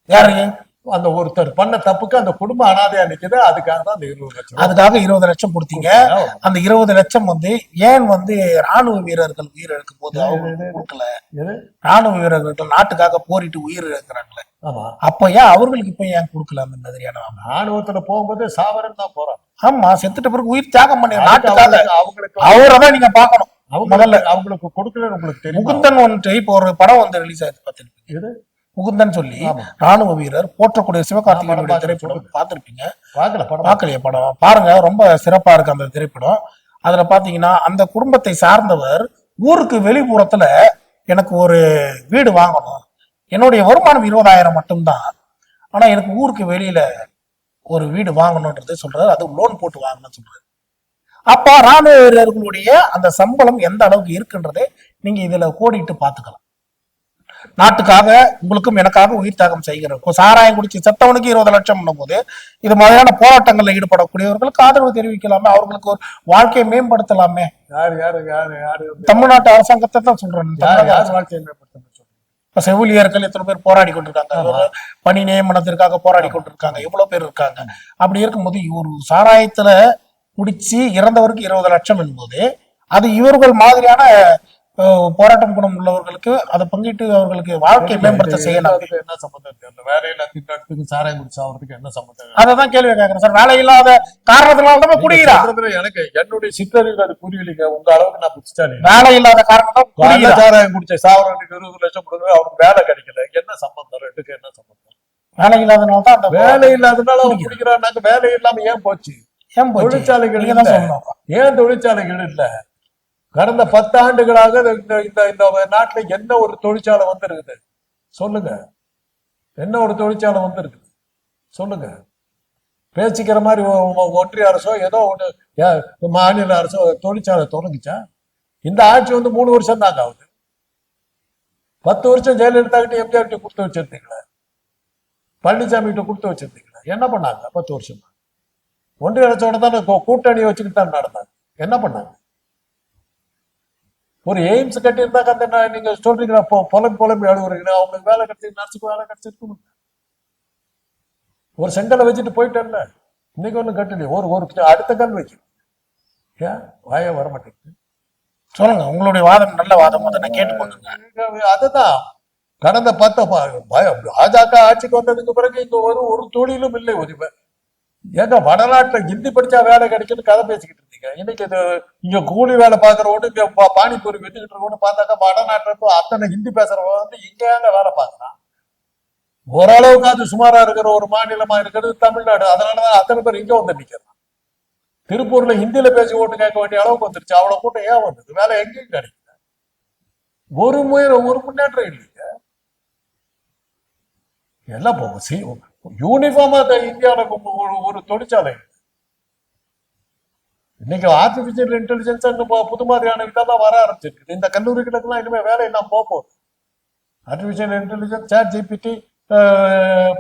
யாரு? அந்த ஒருத்தர் பண்ண தப்புக்கு அந்த குடும்பம் அனாதையா நிக்குது, அதுக்காக தான் அந்த 20 லட்சம். அதுக்காக 20 லட்சம் கொடுத்தீங்க. அந்த 20 லட்சம் வந்து ஏன் வந்து ராணுவ வீரர்கள் உயிர் இழக்கும் போது அவங்க கொடுக்கல? ராணுவ வீரர்கள் நாட்டுக்காக போரிட்டு உயிர் இழக்கிறாங்களே, அப்ப ஏன் அவர்களுக்கு இப்ப ஏன் கொடுக்கல? அந்த மாதிரியான ராணுவத்துல போகும்போது சாவரன் தான் போறான். ஆமா, செத்துட்ட பிறகு உயிர் தியாகம் பண்ணி நாட்டுக்காக அவங்களுக்கு அவரதான் நீங்க பாக்கணும். முதல்ல அவங்களுக்கு கொடுக்கல. உங்களுக்கு தெரியும், முகுந்தன் ஒன்று இப்போ ஒரு படம் வந்து ரிலீஸ் ஆயிடுச்சு பார்த்திருப்பீங்க, முகுந்தன் சொல்லி ராணுவ வீரர் போற்றக்கூடிய சிவகார்த்திகேயனுடைய திரைப்படம் பார்த்திருப்பீங்க. பார்க்கலையா? படம் பாருங்க, ரொம்ப சிறப்பா இருக்கு அந்த திரைப்படம். அதுல பாத்தீங்கன்னா அந்த குடும்பத்தை சார்ந்தவர் ஊருக்கு வெளிப்புறத்துல எனக்கு ஒரு வீடு வாங்கணும், என்னுடைய வருமானம் 20,000 மட்டும்தான், ஆனா எனக்கு ஊருக்கு வெளியில ஒரு வீடு வாங்கணும்ன்றது சொல்றாரு. அது லோன் போட்டு வாங்கணும்னு சொல்றாரு. அப்ப ராணுவ வீரர்களுடைய அந்த சம்பளம் எந்த அளவுக்கு இருக்குன்றதை நீங்க இதுல கோடிட்டு பாத்துக்கலாம். நாட்டுக்காக உங்களுக்கும் எனக்காக உயிர் தியாகம் செய்கிறோம். சாராயம் குடிச்சு செத்தவனுக்கு 20 லட்சம் போது இது மாதிரியான போராட்டங்கள்ல ஈடுபடக்கூடியவர்களுக்கு ஆதரவு தெரிவிக்கலாமே, அவர்களுக்கு ஒரு வாழ்க்கையை மேம்படுத்தலாமே. தமிழ்நாட்டு அரசாங்கத்தை தான் சொல்றேன். இப்ப செவிலியர்கள் எத்தனை பேர் போராடி கொண்டிருக்காங்க, பணி நியமனத்திற்காக போராடி கொண்டிருக்காங்க, எவ்வளவு பேர் இருக்காங்க. அப்படி இருக்கும்போது ஒரு சாராயத்துல குடிச்சு இறந்தவருக்கு 20 லட்சம் என்பது அது இவர்கள் மாதிரியான போராட்டம் குணம் உள்ளவர்களுக்கு அதை பங்கிட்டு அவர்களுக்கு வாழ்க்கை மேம்படுத்த செய்யலாம். என்ன சம்பந்தம்? வேலையில திட்டத்துக்கு சாராயம் குடிச்சு அவருக்கு என்ன சம்பந்தம்? அதான் கேள்வி கேட்கிறேன் சார். வேலை இல்லாத காரணத்தினால்தான் குடிக்கிறான். எனக்கு என்னுடைய சித்தறிவு அது புரியலைங்க. உங்க அளவுக்கு நான் புடிச்சாலே வேலை இல்லாத காரணம் சாராயம் குடிச்ச சாவரனுக்கு 20 லட்சம் கொடுக்குற, அவனுக்கு வேலை கிடைக்கல, என்ன சம்பந்தம்? ரெண்டுக்கு என்ன சம்பந்தம்? வேலை இல்லாதனால தான் அந்த வேலை இல்லாதனால அவன் குடிக்கிறான். வேலை இல்லாம ஏன் போச்சு? தொழிற்சாலைகள் ஏன் தொழிற்சாலைகள் இல்ல? கடந்த 10 ஆண்டுகளாக இந்த நாட்டுல என்ன ஒரு தொழிற்சாலை வந்திருக்குது சொல்லுங்க? என்ன ஒரு தொழிற்சாலை வந்திருக்குது சொல்லுங்க? பேசிக்கிற மாதிரி ஒன்றிய அரசோ ஏதோ ஒண்ணு மாநில அரசோ தொழிற்சாலை தொடங்குச்சா? இந்த ஆட்சி வந்து 3 வருஷம் தாங்க ஆகுது. 10 வருஷம் ஜெயலலிதா கிட்ட எம்ஜிஆர் கிட்ட கொடுத்து வச்சிருந்தீங்களா? பழனிசாமி கிட்ட கொடுத்து வச்சிருந்தீங்களா? என்ன பண்ணாங்க 10 வருஷம்? ஒன்றிய அரசோட தானே கூட்டணி வச்சுக்கிட்டு தான் நடந்தாங்க. என்ன பண்ணாங்க? ஒரு எய்ம்ஸ் கட்டி இருந்தாக்க அந்த நீங்க சொல்றீங்களா புலம்பி அழுகுறீங்களா? அவங்களுக்கு வேலை கிடைச்சி, நர்ஸுக்கு வேலை கிடைச்சிருக்கு. ஒரு செங்கலை வச்சுட்டு போயிட்டேன்ல, இன்னைக்கு ஒண்ணு கட்டலையே. ஒரு அடுத்த கல் வைக்கும். ஏன் வாய வரமாட்டேங்குது? சொல்லுங்க, உங்களுடைய வாதம் நல்ல வாதம், அதை கேட்டுக்கொண்டு. அதுதான் கடந்த 10 பாஜக ஆட்சிக்கு வந்ததுக்கு பிறகு இங்க ஒரு தொழிலும் இல்லை. உரிமை ஏங்க வடநாட்டுல ஹிந்தி படிச்சா வேலை கிடைக்குன்னு கதை பேசிக்கிட்டு இருந்தீங்க. இன்னைக்கு இது இங்க கூலி வேலை பாக்குறவனு, இங்க பானிபூரி வித்துக்கிட்டு இருக்கோன்னு பார்த்தாக்கா வடநாட்டுல இருந்து அத்தனை ஹிந்தி பேசுறவங்க வந்து இங்க வேலை பார்க்கறான். ஓரளவுக்கு அது சுமாரா இருக்கிற ஒரு மாநிலமா இருக்கிறது தமிழ்நாடு. அதனாலதான் அத்தனை பேர் இங்க வந்து நிக்கிறான். திருப்பூர்ல ஹிந்தியில பேசி ஓட்டு கேட்க வேண்டிய அளவுக்கு வந்துருச்சு. அவ்வளவு கூட்டம் ஏன் வந்தது? வேலை எங்கேயும் கிடைக்குது. ஒரு முன்னேற்றம் இல்லைங்க. எல்லாம் போகும் யூனிஃபார்மா இந்தியாவில் ஒரு தொழிற்சாலை. இன்னைக்கு ஆர்டிபிஷியல் இன்டெலிஜென்ஸ் புது மாதிரியான இதெல்லாம் வர ஆரம்பிச்சிருக்கு. இந்த கல்லூரிகளுக்கெல்லாம் இனிமே வேலை எல்லாம் போகுது. Artificial intelligence, chat GPT,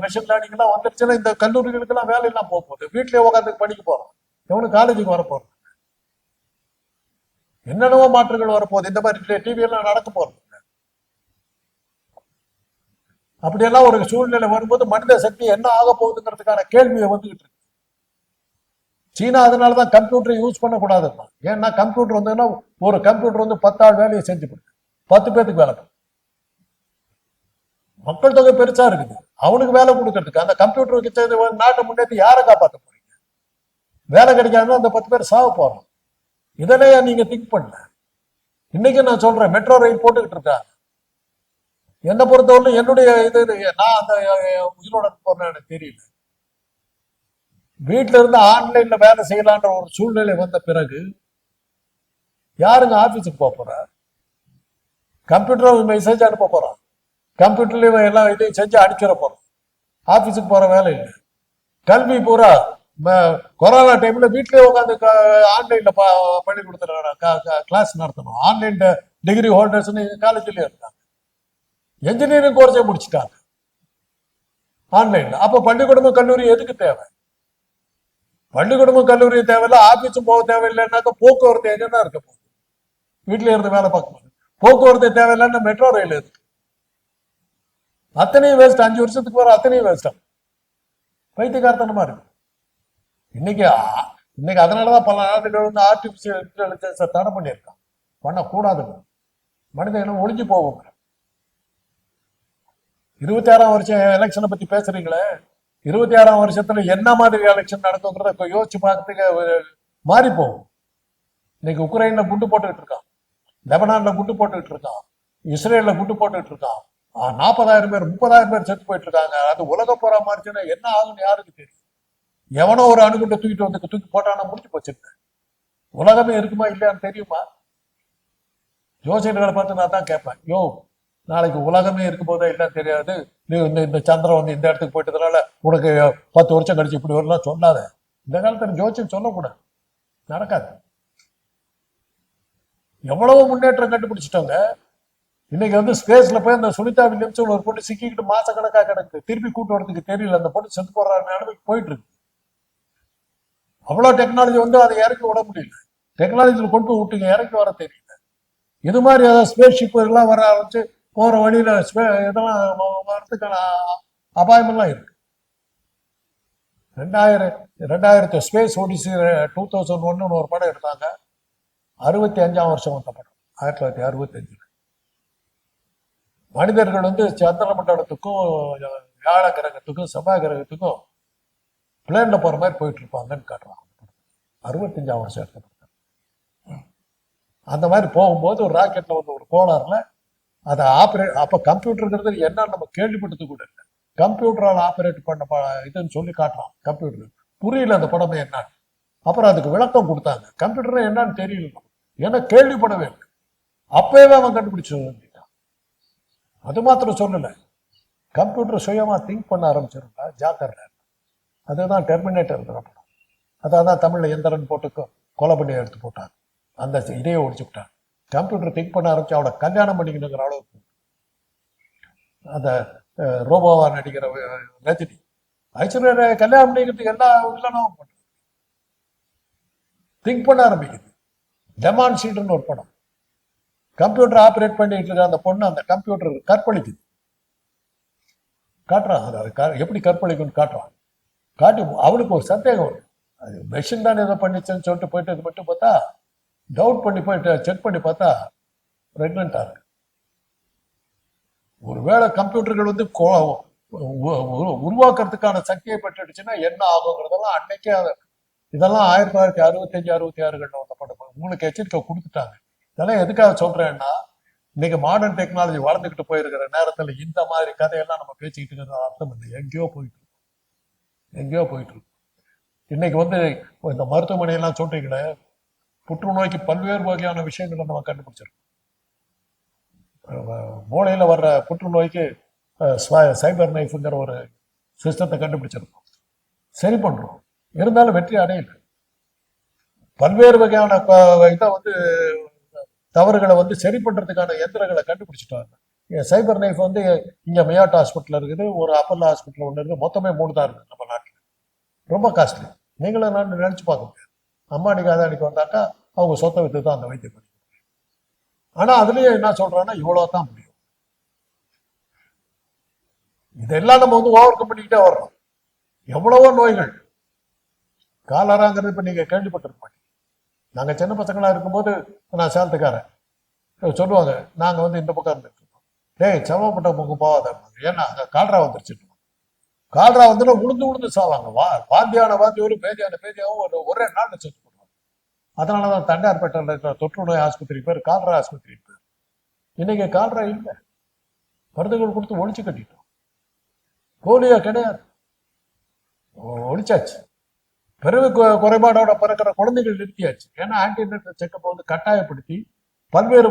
machine learning எல்லாம் வந்துருச்சுன்னா இந்த கல்லூரிகளுக்கெல்லாம் வேலை எல்லாம் போகுது. வீட்லயே உட்காந்து படிக்க போறோம். எவனும் காலேஜுக்கு வர போறோம். என்னென்னவோ மாற்றங்கள் வரப்போகுது. இந்த மாதிரி டிவி எல்லாம் நடக்க போறது. அப்படியெல்லாம் ஒரு சூழ்நிலை வரும்போது மனித சக்தி என்ன ஆக போகுதுங்கிறதுக்கான கேள்வியை வந்துகிட்டு இருக்கு. சீனா அதனாலதான் கம்ப்யூட்டரை யூஸ் பண்ணக்கூடாதுமா. ஏன்னா கம்ப்யூட்டர் வந்ததுன்னா ஒரு கம்ப்யூட்டர் வந்து 10 ஆள் வேலையை செஞ்சு கொடுக்கு, 10 பேருக்கு வேலை. மக்கள் தொகை பெருசா இருக்குது, அவனுக்கு வேலை கொடுக்கறதுக்கு அந்த கம்ப்யூட்டருக்கு நாட்டை முன்னேற்றி யாரை காப்பாற்ற போறீங்க? வேலை கிடைக்காம அந்த 10 பேர் சாக போறோம். இதனையா நீங்க திங்க் பண்ணல? இன்னைக்கு நான் சொல்றேன், மெட்ரோ ரயில் போட்டுக்கிட்டு இருக்கா. என்னை பொறுத்தவரை என்னுடைய நான் அந்த உயிரோட போறேன்னு எனக்கு தெரியல. வீட்டுல இருந்து ஆன்லைன்ல வேலை செய்யலான்ற ஒரு சூழ்நிலை வந்த பிறகு யாருங்க ஆபீஸுக்கு போக போற? கம்ப்யூட்டர் மெசேஜ் அனுப்ப போறான், கம்ப்யூட்டர்லயும் எல்லாம் இதையும் செஞ்சு அனுப்பிச்சிட போறோம். ஆபீஸுக்கு போற வேலை இல்லை. கல்வி பூரா கொரோனா டைம்ல வீட்லயே உட்காந்து ஆன்லைன்ல பண்ணி கொடுத்துருக்காங்க, கிளாஸ் நடத்தணும். ஆன்லைன் டிகிரி ஹோல்டர்ஸ் காலேஜ்லயே இருந்தாங்க. என்ஜினியரிங் கோர்ஸே முடிச்சுட்டாங்க ஆன்லைன்ல. அப்ப பள்ளிக்கூடமும் கல்லூரி எதுக்கு தேவை? பள்ளிக்கூடமும் கல்லூரி தேவையில்லை, ஆபீஸும் போக தேவையில்லைன்னாக்க போக்குவரத்து எங்கன்னா இருக்க போகுது. வீட்டுல இருந்து வேலை பார்க்கணும். போக்குவரத்து தேவையில்லைன்னா மெட்ரோ ரயில் இருக்கு. அத்தனையும் வேஸ்ட். 5 வருஷத்துக்கு வர அத்தனையும் வேஸ்ட். பைத்தியக்காரத்தனமா இருக்கு. இன்னைக்கு அதனாலதான் பல நாடுகள் வந்து ஆர்டிபிஷியல் இன்டெலிஜென்ஸை தடை பண்ணியிருக்கான். பண்ணக்கூடாதுங்க. மனித இனம் ஒழிஞ்சு போவோங்க. 26ஆம் வருஷம் எலெக்ஷனை பத்தி பேசுறீங்களே, 26ஆம் வருஷத்துல என்ன மாதிரி எலெக்ஷன் நடக்குங்கிறத யோசிச்சு பார்க்கறதுக்கு மாறி போகும். இன்னைக்கு உக்ரைன்ல குண்டு போட்டுக்கிட்டு இருக்கான், லெபனான்ல குண்டு போட்டுக்கிட்டு இருக்கான், இஸ்ரேல்ல குண்டு போட்டுக்கிட்டு இருக்கான். 40,000 பேர் 30,000 பேர் செத்து போயிட்டு இருக்காங்க. அது உலக போரா மாறிச்சுன்னா என்ன ஆகும்னு யாருக்கு தெரியும்? எவனோ ஒரு அணுகுண்டை தூக்கி போட்டானா முடிச்சு போச்சிருக்க. உலகமே இருக்குமா இல்லையான்னு தெரியுமா? ஜோசியர்களை பார்த்து நான் தான் கேட்பேன், யோ நாளைக்கு உலகமே இருக்கும் போதே இல்லைன்னு தெரியாது, நீ இந்த சந்திரன் வந்து இந்த இடத்துக்கு போயிட்டதுனால உனக்கு 10 வருஷம் கழிச்சு இப்படி வரலாம் சொல்லாத. இந்த காலத்துல ஜோசியம் சொல்லக்கூடாது, நடக்காது. எவ்வளவு முன்னேற்றம் கண்டுபிடிச்சிட்டோங்க. இன்னைக்கு வந்து ஸ்பேஸ்ல போய் அந்த சுனிதா வில்லியம்ஸ் ஒரு பொண்ணு சிக்கிக்கிட்டு மாச கணக்கா கிடக்குது. திருப்பி கூட்டு வரதுக்கு தெரியல. அந்த பொண்ணு செத்து போடுற நிலைமைக்கு போயிட்டு இருக்கு. அவ்வளவு டெக்னாலஜி வந்து அதை இறக்கி விட முடியல. டெக்னாலஜியில் கொண்டு விட்டுங்க, இறக்கி வர தெரியல. இது மாதிரி ஏதாவது ஸ்பேஸ் ஷிப் எல்லாம் வர ஆரம்பிச்சு போற வழியில இதெல்லாம் வரதுக்கான அபாயமெல்லாம் இருக்கு. 2000 ஸ்பேஸ் ஓடிசி 2001 ஒரு படம் எடுத்தாங்க. 65ஆம் வருஷம் வந்த படம், 1965. மனிதர்கள் வந்து சந்திர மண்டலத்துக்கும் வியாழ கிரகத்துக்கும் செவ்வாய் கிரகத்துக்கும் பிளேன்ல போற மாதிரி போயிட்டு இருப்பாங்கன்னு காட்டுறாங்க. 65ஆம் வருஷம் எடுத்த. அந்த மாதிரி போகும்போது ஒரு ராக்கெட்ல வந்து ஒரு கோளாறுல அதை அப்ப கம்ப்யூட்டருங்கிறது என்னன்னு நம்ம கேள்விப்பட்டது கூட இல்லை. கம்ப்யூட்டரால் ஆப்ரேட் பண்ண இதுன்னு சொல்லி காட்டுறான். கம்ப்யூட்டர் புரியல அந்த படமே என்னன்னு. அப்புறம் அதுக்கு விளக்கம் கொடுத்தாங்க. கம்ப்யூட்டர் என்னன்னு தெரியல, ஏன்னா கேள்விப்படவே இல்லை. அப்பவே அவன் கண்டுபிடிச்சு சொல்லிட்டான். அது மாத்திரம் சொல்லல, கம்ப்யூட்டர் சுயமா திங்க் பண்ண ஆரம்பிச்சிருந்தா ஜாக்கிரதை. அதுதான் டெர்மினேட்டர் படம். அதான் தமிழ்ல எந்திரன் போட்டு கொலை பண்ணி எடுத்து போட்டாங்க. அந்த இதையே ஒழிச்சு விட்டாங்க. கம்ப்யூட்டர் திங்க் பண்ண ஆரம்பிச்சு அவளை கல்யாணம் பண்ணிக்கணுங்கிற அளவுக்கு அந்த ரோபோவா நடிக்கிற ரஜினி ஐஸ்வர்யா கல்யாணம் பண்ணிக்கிறதுக்கு எல்லா வில்லனும் திங்க் பண்ண ஆரம்பிக்குது. டெமான் ஷீட்னு ஒரு படம், கம்ப்யூட்டர் ஆப்ரேட் பண்ணிட்டு இருக்க அந்த பொண்ணு அந்த கம்ப்யூட்டர் கற்பழிக்குது. காட்டுறான் அதை எப்படி கற்பழிக்கும்னு காட்டுறான். காட்டி அவளுக்கு ஒரு சந்தேகம் வரும், அது மெஷின் தான் ஏதோ பண்ணிச்சுன்னு சொல்லிட்டு போயிட்டு இது மட்டும் பார்த்தா டவுட் பண்ணி போயிட்டு செக் பண்ணி பார்த்தா பிரெக்னெண்டா இருக்கு. ஒருவேளை கம்ப்யூட்டர்கள் வந்து உருவாக்குறதுக்கான சக்தியை பெற்றுடுச்சுன்னா என்ன ஆகுங்கிறதெல்லாம் அன்னைக்கே இதெல்லாம் 1965, 66 வந்த படம். உங்களுக்கு எச்சரிக்கை கொடுத்துட்டாங்க. இதெல்லாம் எதுக்காக சொல்றேன்னா, இன்னைக்கு மாடர்ன் டெக்னாலஜி வளர்ந்துக்கிட்டு போயிருக்கிற நேரத்துல இந்த மாதிரி கதையெல்லாம் நம்ம பேசிக்கிட்டு இருக்கிற அர்த்தம் இல்லை. எங்கேயோ போயிட்டு இருக்கு. இன்னைக்கு வந்து இந்த மருத்துவமனையெல்லாம் சொல்றீங்களே, புற்றுநோய்க்கு பல்வேறு வகையான விஷயங்களை நம்ம கண்டுபிடிச்சிருக்கோம். மூளையில வர்ற புற்றுநோய்க்கு சைபர் நைஃப்ங்கிற ஒரு சிஸ்டத்தை கண்டுபிடிச்சிருக்கோம், சரி பண்றோம். இருந்தாலும் வெற்றி அடையல. பல்வேறு வகையான இதை வந்து தவறுகளை வந்து சரி பண்றதுக்கான எந்திரங்களை கண்டுபிடிச்சிட்டாங்க. சைபர் நைஃப் வந்து இங்க மியாட் ஹாஸ்பிட்டல் இருக்குது, ஒரு அப்பல்லோ ஹாஸ்பிட்டல் ஒன்று இருக்குது, மொத்தமே 3 தான் இருக்குது நம்ம நாட்டில். ரொம்ப காஸ்ட்லி. நீங்களும் நான் நினைச்சு பார்க்க முடியாது. அம்மானிக்கு அதானிக்கு வந்தாக்கா அவங்க சொத்தை வித்து தான் அந்த வைத்தியம் பண்ணி. ஆனா அதுலயே என்ன சொல்றாங்கன்னா இவ்வளவு தான் முடியும். இதெல்லாம் நம்ம வந்து ஓவர் கம் பண்ணிக்கிட்டே வர்றோம். எவ்வளவோ நோய்கள். காலராங்கிறது இப்ப நீங்க கேள்விப்பட்டிருக்க மாட்டீங்க. நாங்க சின்ன பசங்களா இருக்கும்போது நான் சேலத்துக்காரன் சொல்லுவாங்க, நாங்க வந்து இந்த பக்கம் இருந்துட்டு இருக்கோம், டேய் செவப்பட்ட பக்கம் போகாத, ஏன்னா அங்க கால்ரா வந்துருச்சு. கால்ரா வந்துட்டு உளுந்து சாவாங்க. வாந்தியான வாந்தியும் பேதியான பேதியாவும் ஒரே நாள் செத்து போடுவாங்க. அதனாலதான் தண்டையார்பேட்டையில் இருக்கிற தொற்று நோய் ஆஸ்பத்திரி பேர் கால்ரா ஆஸ்பத்திரி பேர். இன்னைக்கு கால்ரா இல்லை, மருந்துகள் கொடுத்து ஒழிச்சு கட்டிட்டோம். போலியோ கிடையாது, ஒழிச்சாச்சு. பிறகு குறைபாடோட பிறக்கிற குழந்தைகள் நிறுத்தியாச்சு. ஏன்னா ஆன்டிநேட்டல் செக்கப் வந்து கட்டாயப்படுத்தி பல்வேறு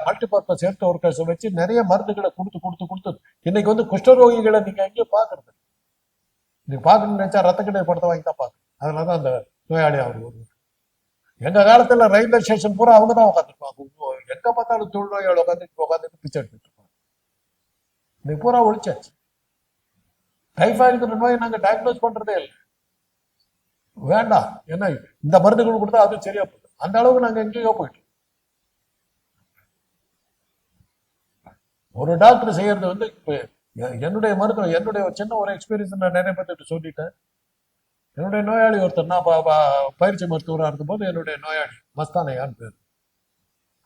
மல்டிபர்பஸ் ஹெல்த் ஒர்க்கர்ஸ் வச்சு நிறைய மருந்துகளை கொடுத்து இன்னைக்கு வந்து குஷ்டரோகிகளை நீங்க எங்கேயும் பாக்குறது. நீங்க பாக்கணும்னு நினைச்சா ரத்த கடை படத்தை வாங்கி தான் பாக்கணும். அதனாலதான் அந்த நோயாளி அவர் வருவார். எங்க காலத்துல ரயில்வே ஸ்டேஷன் பூரா அவங்க தான் உட்காந்துருப்பாங்க. எங்க பார்த்தாலும் தொழில்நோயாளி உட்காந்துட்டு பிச்சை எடுத்துட்டு இருப்பாங்க. இன்னைக்கு பூரா ஒழிச்சாச்சு. டைஃபாய்டுங்கிற நோயை நாங்க டயக்னோஸ் பண்றதே இல்லை. வேண்டாம், ஏன்னா இந்த மருந்துகள் கொடுத்தா அது சரியா போகுது. அந்த அளவுக்கு நாங்க எங்கேயோ போயிட்டோம். ஒரு டாக்டர் செய்யறது வந்து இப்ப என்னுடைய மருத்துவம், என்னுடைய சின்ன ஒரு எக்ஸ்பீரியன்ஸ் நான் நிறைய பேர்த்து சொல்லிட்டேன். என்னுடைய நோயாளி ஒருத்தர், நான் பயிற்சி மருத்துவராக இருக்கும்போது என்னுடைய நோயாளி மஸ்தானையான்னு பேர்.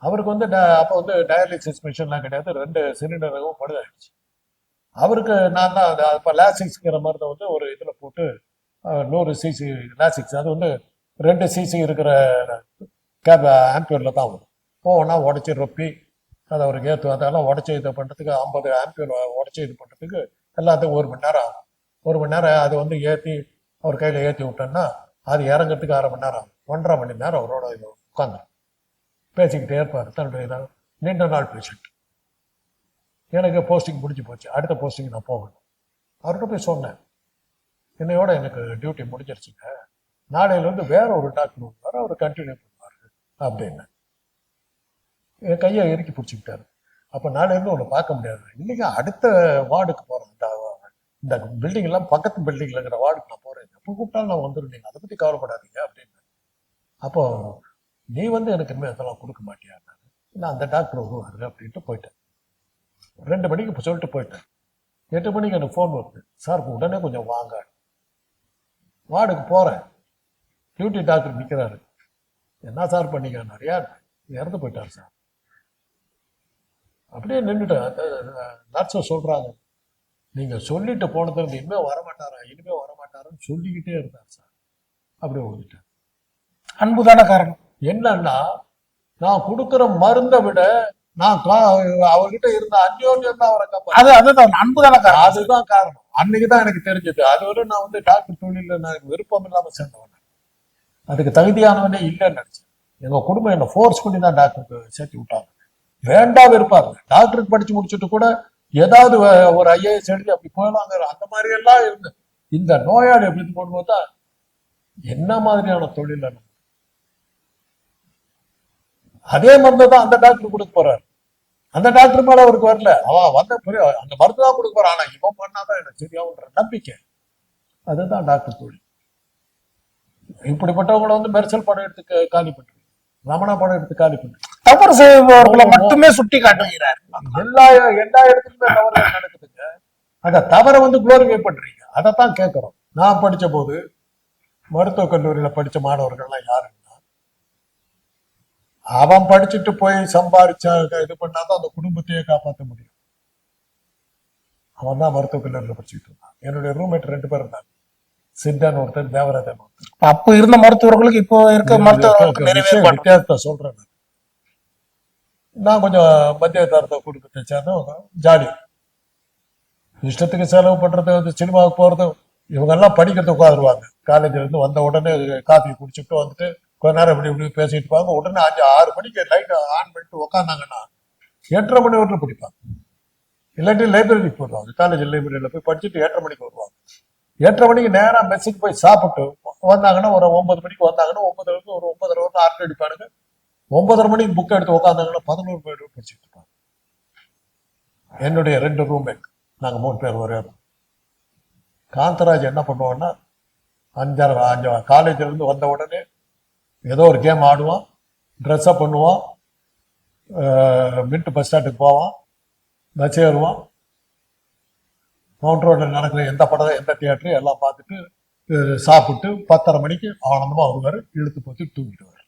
அவருக்கு வந்து அப்போ வந்து டயாலிசிஸ் மிஷின்லாம் கிடையாது, 2 சிலிண்டரும் பழுதாயிடுச்சு. அவருக்கு நான் தான் இப்போ லாசிக்ஸ்ங்கிற மருந்தை வந்து ஒரு இதில் போட்டு 100 cc லாசிக்ஸ், அது வந்து 2 cc இருக்கிற ஆம்பியரில் தான் வரும். ஒவ்வொன்றா உடச்சி ரொப்பி அதை அவருக்கு அதெல்லாம் உடச்சி இது பண்ணுறதுக்கு 50 ஆம்பியர் உடச்சி இது பண்ணுறதுக்கு எல்லாத்துக்கும் 1 மணி நேரம் ஆகும். 1 மணி நேரம் அதை வந்து ஏற்றி அவர் கையில் ஏற்றி விட்டோன்னா அது இறங்கிறதுக்கு 1/2 மணி நேரம் ஆகும். 1.5 மணி நேரம் அவரோட இது உட்காந்து பேசிக்கிட்டே இருப்பார். தன்னுடைய நீண்ட நாள் பேஷண்ட். எனக்கு போஸ்டிங் முடிஞ்சு போச்சு, அடுத்த போஸ்டிங் நான் போகணும். அவர்கிட்ட போய் சொன்னேன், என்னையோட எனக்கு டியூட்டி முடிஞ்சிருச்சுங்க, நாளையிலேருந்து வேற ஒரு டாக்டர் வருவார், அவர் கண்டினியூ பண்ணுவார் அப்படின்னு. என் கையை இறுக்கி பிடிச்சிக்கிட்டாரு. அப்போ நாளையிலேருந்து ஒன்று பார்க்க முடியாது, இல்லைங்க அடுத்த வார்டுக்கு போகிறேன், இந்த பில்டிங் எல்லாம் பக்கத்து பில்டிங்ல இருக்கிற வார்டுக்கு நான் போறேன், எப்போ கூப்பிட்டாலும் நான் வந்துருந்தீங்க, அதை பத்தி கவலைப்படாதீங்க அப்படின்னு. அப்போ நீ வந்து எனக்கு இனிமேல் அதெல்லாம் கொடுக்க மாட்டியா? நான் அந்த டாக்டர் வருவாரு அப்படின்ட்டு போயிட்டேன். 2 மணிக்கு இப்போ சொல்லிட்டு போயிட்டேன். 8 மணிக்கு எனக்கு ஃபோன் வருது, சார் உடனே கொஞ்சம் வாங்க. வார்டுக்கு போறேன், டியூட்டி டாக்டர் நிற்கிறாரு. என்ன சார் பண்ணீங்க? நிறையா இறந்து போயிட்டார் சார். அப்படியே நின்றுட்டேன். நர்ஸை சொல்றாங்க, நீங்க சொல்லிட்டு போனது இனிமே வரமாட்டாரான்னு சொல்லிக்கிட்டே இருந்தார் சார். அப்படியே ஓடிட்டார். அன்புதான காரணம். என்னன்னா, நான் கொடுக்குற மருந்தை விட நான் அவர்கிட்ட இருந்த அந்யோன்யம் தான் அவரை காப்பாற்று. அதுதான் அன்புதான காரணம். அதுதான் காரணம். அன்னைக்குதான் எனக்கு தெரிஞ்சது. அதுவரை நான் வந்து டாக்டர் தொழில நான் விருப்பம் இல்லாம சேர்ந்தவன், அதுக்கு தகுதியானவனே இல்லைன்னு நினைச்சேன். எங்க குடும்பம் என்ன ஃபோர்ஸ் பண்ணி தான் டாக்டருக்கு சேர்த்து விட்டாங்க. வேண்டாம் இருப்பாங்க. டாக்டருக்கு படிச்சு முடிச்சுட்டு கூட ஏதாவது ஒரு IAS எழுதி அப்படி போயலாங்கிற அந்த மாதிரி எல்லாம் இருந்து இந்த நோயாளி அப்படின்னு போடும்போது தான் என்ன மாதிரியான தொழில். அதே மருந்து தான் அந்த டாக்டர் கொடுக்க போறாரு. அந்த டாக்டர் மேல அவருக்கு வரல, அவன் வந்த அந்த மருந்து தான் கொடுக்க போறான். ஆனா இவன் பண்ணாதான் எனக்கு சரியாகுன்ற நம்பிக்கை. அதுதான் டாக்டர் தொழில். இப்படிப்பட்டவங்களை வந்து மெர்சல் படம் எடுத்து காலி பண்றீங்க, ரமணா படம் எடுத்து காலி பண்றீங்க. தவறு செய்பவர்களை மட்டுமே சுட்டி காட்டுகிறார். எல்லா இடத்துலயுமே தவறு நடக்குதுங்க. அந்த தவறை வந்து குளோரிஃபை பண்றீங்க. அதைத்தான் கேட்கிறோம். நான் படிச்ச போது மருத்துவக் கல்லூரியில படிச்ச மாணவர்கள்லாம் யாருன்னா, அவன் படிச்சுட்டு போய் சம்பாதிச்ச இது பண்ணாதான் அந்த குடும்பத்தையே காப்பாற்ற முடியும். அவன் தான் மருத்துவக் கல்லூரியில படிச்சுட்டு இருந்தான். என்னுடைய ரூம்மேட் 2 பேர் இருந்தாங்க, சித்தன் ஒருத்தர், தேவராஜன் ஒருத்தர். அப்போ இருந்த மருத்துவர்களுக்கு இப்போ இருக்க மருத்துவர்களுக்கு வித்தியாசத்தை சொல்றேன். நான் கொஞ்சம் மத்திய தரத்தை குடும்பத்தை சேர்ந்தவங்க, ஜாலி, இஷ்டத்துக்கு செலவு பண்றது, வந்து சினிமாவுக்கு போறது. இவங்க எல்லாம் படிக்கிறதுக்கு உட்காந்துருவாங்க. காலேஜ்ல இருந்து வந்த உடனே காஃபி குடிச்சுட்டு வந்துட்டு கொஞ்ச நேரம் இப்படி இப்படி பேசிட்டு இருப்பாங்க. உடனே 5-6 மணிக்கு லைட் ஆன் பண்ணிட்டு உட்காந்தாங்கன்னா 8:30 மணி வரலும் படிப்பாங்க. இல்லாட்டி லைப்ரரிக்கு போடுவாங்க, காலேஜ் லைப்ரரியில போய் படிச்சுட்டு 8:30 மணிக்கு வருவாங்க. 8:30 மணிக்கு நேரா மெஸ்ஸுக்கு போய் சாப்பிட்டு வந்தாங்கன்னா ஒரு 9 மணிக்கு வந்தாங்கன்னா 9 ஒரு 9:30 அரட்டை அடிப்பானுங்க. 9:30 மணிக்கு புக் எடுத்து உட்காந்தாங்கன்னா 11 மணி வரைக்கும் படிச்சுட்டு இருப்பாங்க. என்னுடைய 2 ரூம்மேட், நாங்க 3 பேர் ஒரே room. காந்தராஜ் என்ன பண்ணுவான்னா, 5 காலேஜ்ல இருந்து வந்த உடனே ஏதோ ஒரு கேம் ஆடுவான், ட்ரெஸ்அப் பண்ணுவான், மின்ட் பஸ் ஸ்டாண்டுக்கு போவான், பஸ் ஏறுவான், மவுண்ட் ரோட்டில் நடக்கிற எந்த படம் எந்த தியேட்டரு எல்லாம் பார்த்துட்டு சாப்பிட்டு 10:30 மணிக்கு ஆனந்தமா வருவார், இழுத்து போட்டு தூங்கிடுவார்.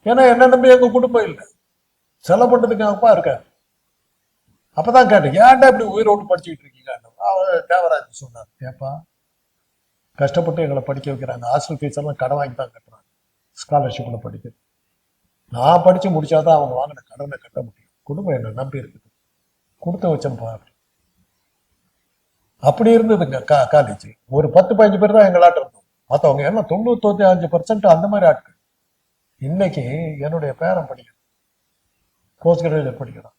ஏன்னா என்ன நம்பி எங்க குடும்பம் இல்லை, செலவு பண்றதுக்கு அப்பா இருக்காரு. அப்பதான் கேட்டேன், ஏன்டா இப்படி உயிரோடு படிச்சுக்கிட்டு இருக்கீங்க? அவர் தேவராஜ் சொன்னார், ஏப்பா கஷ்டப்பட்டு எங்களை படிக்க வைக்கிறாங்க, ஹாஸ்டல் ஃபீஸ் எல்லாம் கடன் வாங்கி தான் கட்டுறாங்க, ஸ்காலர்ஷிப்ல படிக்கிறது. நான் படிச்சு முடிச்சாதான் அவங்க வாங்கின கடனை கட்ட முடியும், குடும்பம் என்ன நம்பி இருக்குது, கொடுத்து வச்சேன் பாரு. அப்படி இருந்ததுங்க காலேஜ். ஒரு 10-15 பேர் தான் எங்களாட்ட இருந்தோம், மற்றவங்க எல்லாம் 95% அந்த மாதிரி ஆட்கள். இன்னைக்கு என்னுடைய பேரன் படிக்கிறான், போஸ்ட் கிராஜுவேட் படிக்கிறான்,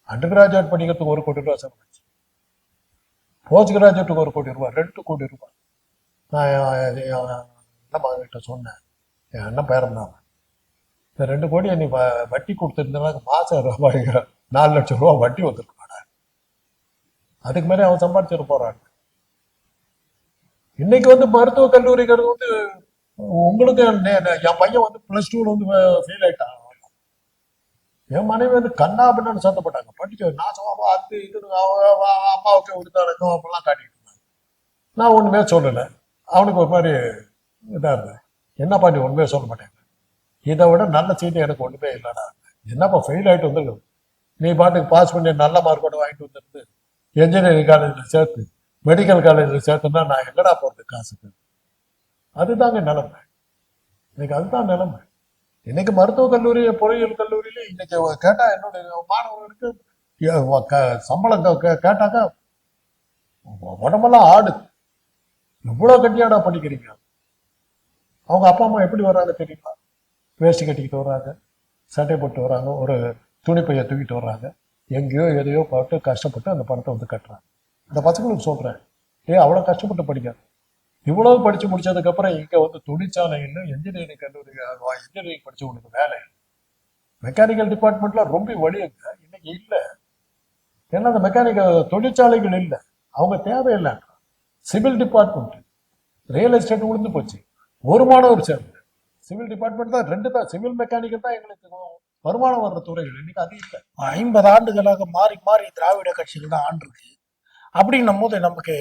அண்டர் கிராஜுவேட் படிக்கிறதுக்கு 1 கோடி ரூபாய் செலவாச்சு, போஸ்ட் கிராஜுவேட்டுக்கு 1 கோடி ரூபாய், 2 கோடி ரூபாய். நான் அண்ணம்மா கிட்ட சொன்னேன், என் அண்ணன் பேரன் தான், இந்த 2 கோடியை நீ வட்டி கொடுத்துருந்தா மாசம் ரூபாய் 4 லட்சம் ரூபாய் வட்டி வந்துருக்கான, அதுக்கு மேலே அவன் சம்பாதிச்சிட்டு போறான். இன்னைக்கு வந்து மருத்துவ கல்லூரிகள் வந்து உங்களுக்கு என் பையன் வந்து +2 வந்து ஃபெயில் ஆயிட்டான். என் மனைவி வந்து கண்ணா பின்னான்னு சத்தப்பட்டாங்க, படிக்க நாசமா அது இதுன்னு அம்மாவுக்கு விடுத்தானுக்கும் அப்படிலாம் காட்டிட்டு இருந்தாங்க. நான் ஒண்ணுமே சொல்லலை. அவனுக்கு ஒரு மாதிரி இதா இருந்தது, என்னப்பா நீ ஒண்ணுமே சொல்ல மாட்டேங்க, இதை விட நல்ல செய்தி எனக்கு ஒண்ணுமே இல்லைடா, என்னப்பா ஃபெயில் ஆகிட்டு வந்துருக்கு, நீ பாட்டுக்கு பாஸ் பண்ணி நல்ல மார்க்கோட வாங்கிட்டு வந்துருந்து என்ஜினியரிங் காலேஜில் சேர்த்து மெடிக்கல் காலேஜில் சேர்த்துன்னா நான் எங்கடா போகிறது காசுக்கு? அதுதாங்க நிலைமை இன்னைக்கு, அதுதான் நிலைமை இன்னைக்கு. மருத்துவக் கல்லூரி பொறியியல் கல்லூரியில இன்னைக்கு கேட்டா என்னுடைய மாணவர்களுக்கு சம்பளம் கேட்டாக்கா உடம்பெல்லாம் ஆடுது. எவ்வளவு கட்டியாடா படிக்கிறீங்க? அவங்க அப்பா அம்மா எப்படி வர்றாங்க தெரியுமா? வேஷ்டி கட்டிக்கிட்டு வர்றாங்க, சட்டை போட்டு வர்றாங்க, ஒரு துணிப்பையை தூக்கிட்டு வர்றாங்க, எங்கேயோ எதையோ போட்டு கஷ்டப்பட்டு அந்த பணத்தை வந்து கட்டுறாங்க. அந்த பசங்களுக்கு சொல்றேன், அவ்வளோ கஷ்டப்பட்டு படிக்காது. இவ்வளவு படிச்சு முடிச்சதுக்கப்புறம் இங்கே வந்து தொழிற்சாலையில் இன்ஜினியரிங் கல்லூரி இன்ஜினியரிங் படிச்சவங்களுக்கு வேலை, மெக்கானிக்கல் டிபார்ட்மெண்ட்ல ரொம்ப வழியுங்க இன்னைக்கு இல்லை. ஏன்னா அந்த மெக்கானிக்கல் தொழிற்சாலைகள் இல்லை, அவங்க தேவையில்லை. சிவில் டிபார்ட்மெண்ட், ரியல் எஸ்டேட் விழுந்து போச்சு, ஒரு மாணவர் சேர்ந்து. சிவில் டிபார்ட்மெண்ட் தான் 2 தான், சிவில் மெக்கானிக்கல் தான் எங்களுக்கு வருமானம் வர்ற துறைகள். இன்னைக்கு அது இல்லை. 50 ஆண்டுகளாக மாறி மாறி திராவிட கட்சிகள் தான் ஆண்டிருக்கு. அப்படின்னும் போது நமக்கு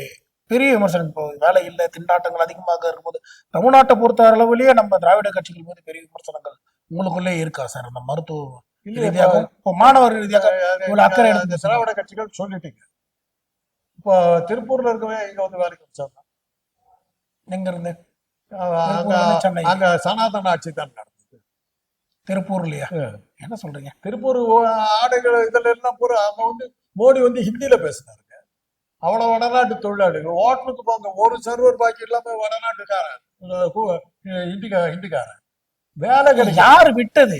பெரிய விமர்சனம், இப்போ வேலை இல்லை, திண்டாட்டங்கள் அதிகமாக இருக்கும்போது தமிழ்நாட்டை பொறுத்த அளவுலயே நம்ம திராவிட கட்சிகள் மீது பெரிய விமர்சனங்கள் உங்களுக்குள்ளே இருக்கா சார்? அந்த மருத்துவ ரீதியாக, இப்போ மாணவர் ரீதியாக இவ்வளவு அக்கறை எடுத்து திராவிட கட்சிகள் சொல்லிட்டீங்க. இப்போ திருப்பூர்ல இருக்கவே இங்க வந்து வேலைக்கு வச்சாங்க. எங்க இருந்து? சென்னை. அங்க சனாதன ஆட்சி தான் நடந்தது திருப்பூர்லயா? என்ன சொல்றீங்க? திருப்பூர் ஆடைகள் இதுல எல்லாம் பூரா அங்க வந்து மோடி வந்து ஹிந்தியில பேசினாருங்க. அவ்வளவு வடநாட்டு தொழிலாளிகள் ஹோட்டலுக்கு போங்க, ஒரு சர்வர் பாக்கி இல்லாம வடநாட்டுக்காரன் ஹிந்திக்காரன் வேலை கிடைக்கும். யாரு விட்டது?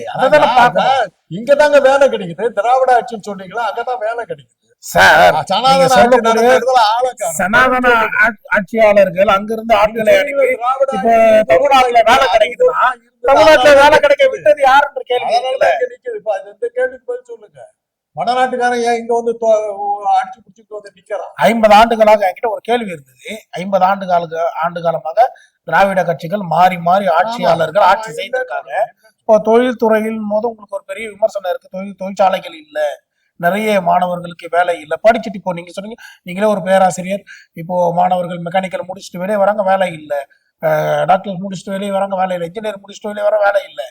இங்கதாங்க வேலை கிடைக்குது. திராவிட ஆட்சின்னு சொன்னீங்களா, அங்கதான் வேலை கிடைக்குது சார். சனாதன ஆட்சியாளர்கள் அங்கிருந்து ஆட்களை அனுப்பி இப்ப தமிழ்நாட்டுல வேலை கிடைக்குதுன்னா தமிழ்நாட்டுல வேலை கிடைக்க விட்டது யாருன்ற கேள்வி நிக்குது. இந்த கேள்விக்கு பதில் சொல்லுங்க. வடநாட்டுக்காரன் ஏன் இங்க வந்து அடிச்சு பிடிச்சிட்டு வந்து நிக்கிறான்? 50 ஆண்டுகளாக என்கிட்ட ஒரு கேள்வி இருந்தது. 50 ஆண்டு காலமாக திராவிட கட்சிகள் மாறி மாறி ஆட்சியாளர்கள் ஆட்சி செய்திருக்காங்க. இப்போ தொழில்துறையில் போது உங்களுக்கு ஒரு பெரிய விமர்சனம் இருக்கு, தொழிற்சாலைகள் இல்ல, நிறைய மாணவர்களுக்கு வேலை இல்லை. படிச்சுட்டு இப்போ நீங்க சொன்னீங்க, நீங்களே ஒரு பேராசிரியர், இப்போ மாணவர்கள் மெக்கானிக்கல் முடிச்சுட்டு வெளியே வராங்க, வேலை இல்லை. டாக்டர் முடிச்சுட்டு வெளியே வராங்க, வேலை இல்லை. இன்ஜினியர் முடிச்சுட்டு வெளியே வர, வேலை இல்லை.